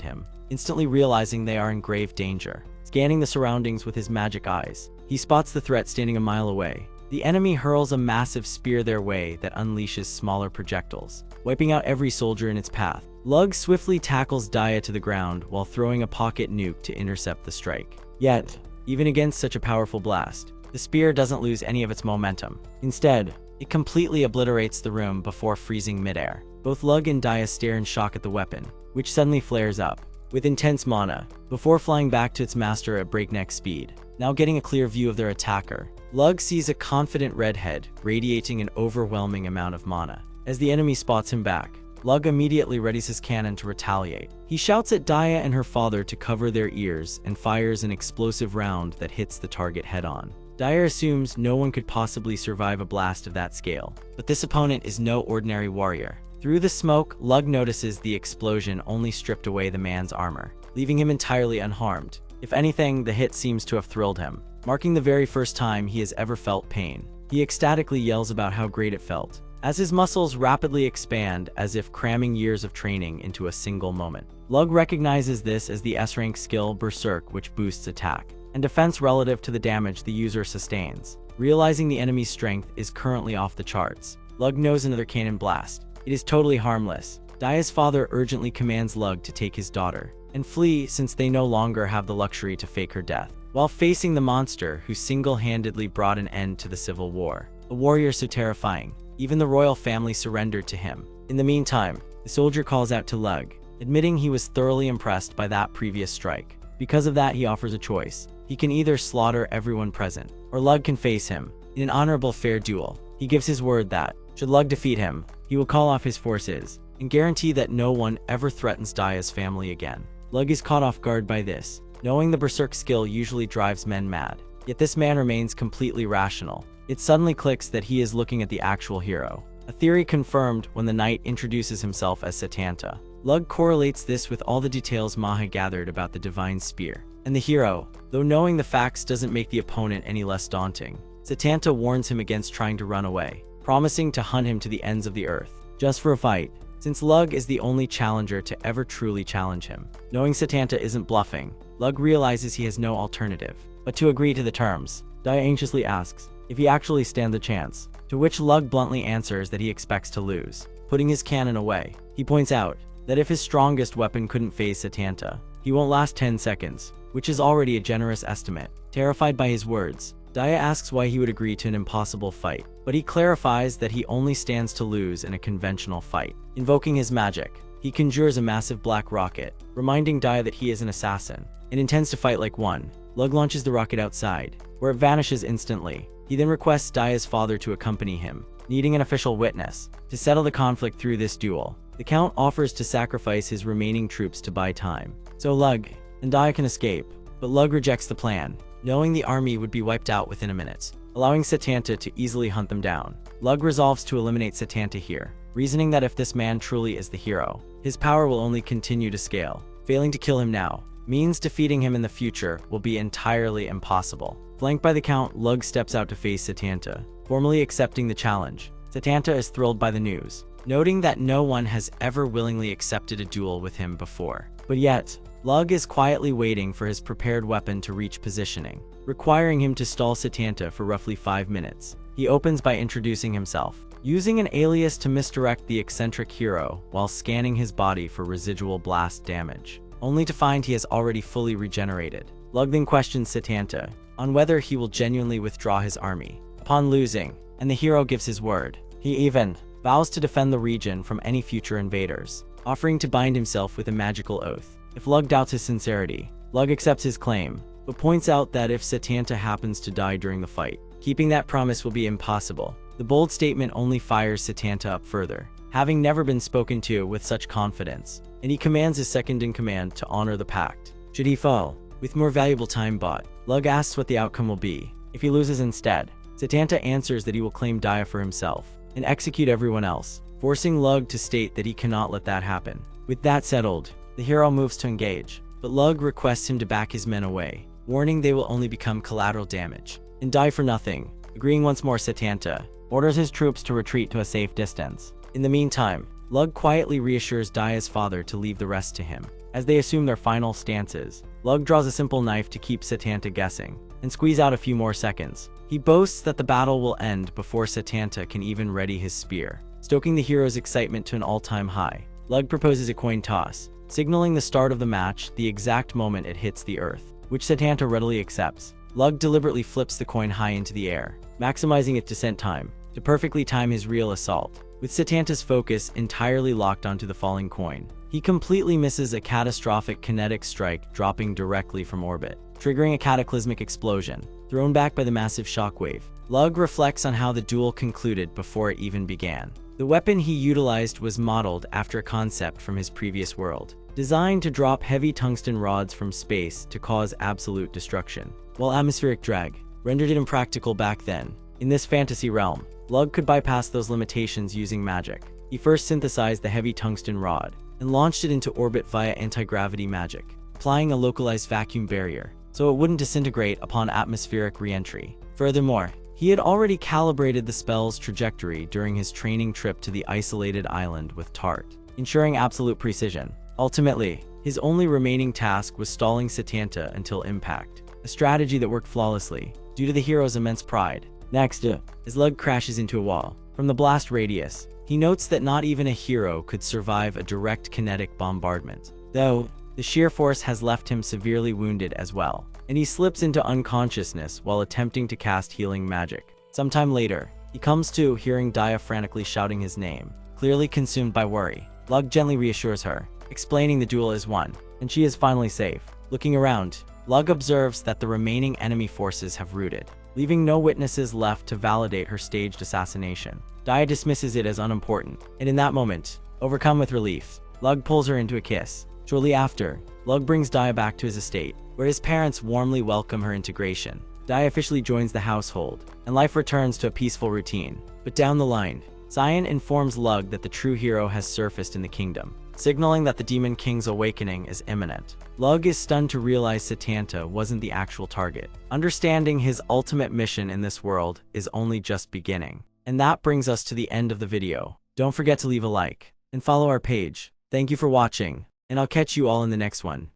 him, instantly realizing they are in grave danger. Scanning the surroundings with his magic eyes, he spots the threat standing a mile away. The enemy hurls a massive spear their way that unleashes smaller projectiles, wiping out every soldier in its path. Lug swiftly tackles Daya to the ground while throwing a pocket nuke to intercept the strike. Yet, even against such a powerful blast, the spear doesn't lose any of its momentum. Instead, it completely obliterates the room before freezing midair. Both Lug and Daya stare in shock at the weapon, which suddenly flares up with intense mana, before flying back to its master at breakneck speed. Now getting a clear view of their attacker, Lug sees a confident redhead radiating an overwhelming amount of mana. As the enemy spots him back, Lug immediately readies his cannon to retaliate. He shouts at Daya and her father to cover their ears and fires an explosive round that hits the target head-on. Daya assumes no one could possibly survive a blast of that scale, but this opponent is no ordinary warrior. Through the smoke, Lug notices the explosion only stripped away the man's armor, leaving him entirely unharmed. If anything, the hit seems to have thrilled him, marking the very first time he has ever felt pain. He ecstatically yells about how great it felt, as his muscles rapidly expand as if cramming years of training into a single moment. Lug recognizes this as the S-rank skill Berserk, which boosts attack and defense relative to the damage the user sustains. Realizing the enemy's strength is currently off the charts, Lug knows another cannon blast. It is totally harmless. Daya's father urgently commands Lug to take his daughter and flee, since they no longer have the luxury to fake her death. While facing the monster who single-handedly brought an end to the civil war, a warrior so terrifying, even the royal family surrendered to him. In the meantime, the soldier calls out to Lug, admitting he was thoroughly impressed by that previous strike. Because of that, he offers a choice. He can either slaughter everyone present, or Lug can face him in an honorable fair duel. He gives his word that, should Lug defeat him, he will call off his forces and guarantee that no one ever threatens Daya's family again. Lug is caught off guard by this, knowing the Berserk skill usually drives men mad. Yet this man remains completely rational. It suddenly clicks that he is looking at the actual hero, a theory confirmed when the knight introduces himself as Setanta. Lug correlates this with all the details Maha gathered about the divine spear and the hero, though knowing the facts doesn't make the opponent any less daunting. Setanta warns him against trying to run away, promising to hunt him to the ends of the earth, just for a fight, since Lug is the only challenger to ever truly challenge him. Knowing Setanta isn't bluffing, Lug realizes he has no alternative but to agree to the terms. Daya anxiously asks if he actually stands a chance, to which Lug bluntly answers that he expects to lose. Putting his cannon away, he points out that if his strongest weapon couldn't phase Setanta, he won't last 10 seconds, which is already a generous estimate. Terrified by his words, Daya asks why he would agree to an impossible fight, but he clarifies that he only stands to lose in a conventional fight. Invoking his magic, he conjures a massive black rocket, reminding Daya that he is an assassin and intends to fight like one. Lug launches the rocket outside, where it vanishes instantly. He then requests Daya's father to accompany him, needing an official witness to settle the conflict through this duel. The Count offers to sacrifice his remaining troops to buy time, so Lug and Daya can escape, but Lug rejects the plan, knowing the army would be wiped out within a minute, allowing Setanta to easily hunt them down. Lug resolves to eliminate Setanta here, reasoning that if this man truly is the hero, his power will only continue to scale. Failing to kill him now means defeating him in the future will be entirely impossible. Flanked by the Count, Lug steps out to face Setanta, formally accepting the challenge. Setanta is thrilled by the news, noting that no one has ever willingly accepted a duel with him before. But yet, Lug is quietly waiting for his prepared weapon to reach positioning, requiring him to stall Setanta for roughly 5 minutes. He opens by introducing himself, using an alias to misdirect the eccentric hero while scanning his body for residual blast damage, only to find he has already fully regenerated. Lug then questions Setanta on whether he will genuinely withdraw his army upon losing, and the hero gives his word. He even vows to defend the region from any future invaders, offering to bind himself with a magical oath. If Lug doubts his sincerity, Lug accepts his claim, but points out that if Setanta happens to die during the fight, keeping that promise will be impossible. The bold statement only fires Setanta up further, having never been spoken to with such confidence, and he commands his second-in-command to honor the pact, should he fall. With more valuable time bought, Lug asks what the outcome will be if he loses instead. Setanta answers that he will claim Dia for himself and execute everyone else, forcing Lug to state that he cannot let that happen. With that settled, the hero moves to engage, but Lug requests him to back his men away, warning they will only become collateral damage and die for nothing. Agreeing once more, Setanta orders his troops to retreat to a safe distance. In the meantime, Lug quietly reassures Dia's father to leave the rest to him. As they assume their final stances, Lug draws a simple knife to keep Setanta guessing and squeeze out a few more seconds. He boasts that the battle will end before Setanta can even ready his spear, stoking the hero's excitement to an all-time high. Lug proposes a coin toss, signaling the start of the match the exact moment it hits the earth, which Setanta readily accepts. Lug deliberately flips the coin high into the air, maximizing its descent time to perfectly time his real assault. With Setanta's focus entirely locked onto the falling coin, he completely misses a catastrophic kinetic strike dropping directly from orbit, triggering a cataclysmic explosion. Thrown back by the massive shockwave, Lug reflects on how the duel concluded before it even began. The weapon he utilized was modeled after a concept from his previous world, designed to drop heavy tungsten rods from space to cause absolute destruction, while atmospheric drag rendered it impractical back then. In this fantasy realm, Lug could bypass those limitations using magic. He first synthesized the heavy tungsten rod and launched it into orbit via anti-gravity magic, applying a localized vacuum barrier so it wouldn't disintegrate upon atmospheric re-entry. Furthermore, he had already calibrated the spell's trajectory during his training trip to the isolated island with Tart, ensuring absolute precision. Ultimately, his only remaining task was stalling Setanta until impact, a strategy that worked flawlessly due to the hero's immense pride. Next, as Lug crashes into a wall from the blast radius, he notes that not even a hero could survive a direct kinetic bombardment, though the sheer force has left him severely wounded as well, and he slips into unconsciousness while attempting to cast healing magic. Sometime later, he comes to hearing Dia frantically shouting his name, clearly consumed by worry. Lug gently reassures her, explaining the duel is won, and she is finally safe. Looking around, Lug observes that the remaining enemy forces have routed, leaving no witnesses left to validate her staged assassination. Dia dismisses it as unimportant, and in that moment, overcome with relief, Lug pulls her into a kiss. Shortly after, Lug brings Dia back to his estate, where his parents warmly welcome her integration. Dia officially joins the household, and life returns to a peaceful routine. But down the line, Cyan informs Lug that the true hero has surfaced in the kingdom, signaling that the Demon King's awakening is imminent. Lug is stunned to realize Setanta wasn't the actual target, understanding his ultimate mission in this world is only just beginning. And that brings us to the end of the video. Don't forget to leave a like and follow our page. Thank you for watching, and I'll catch you all in the next one.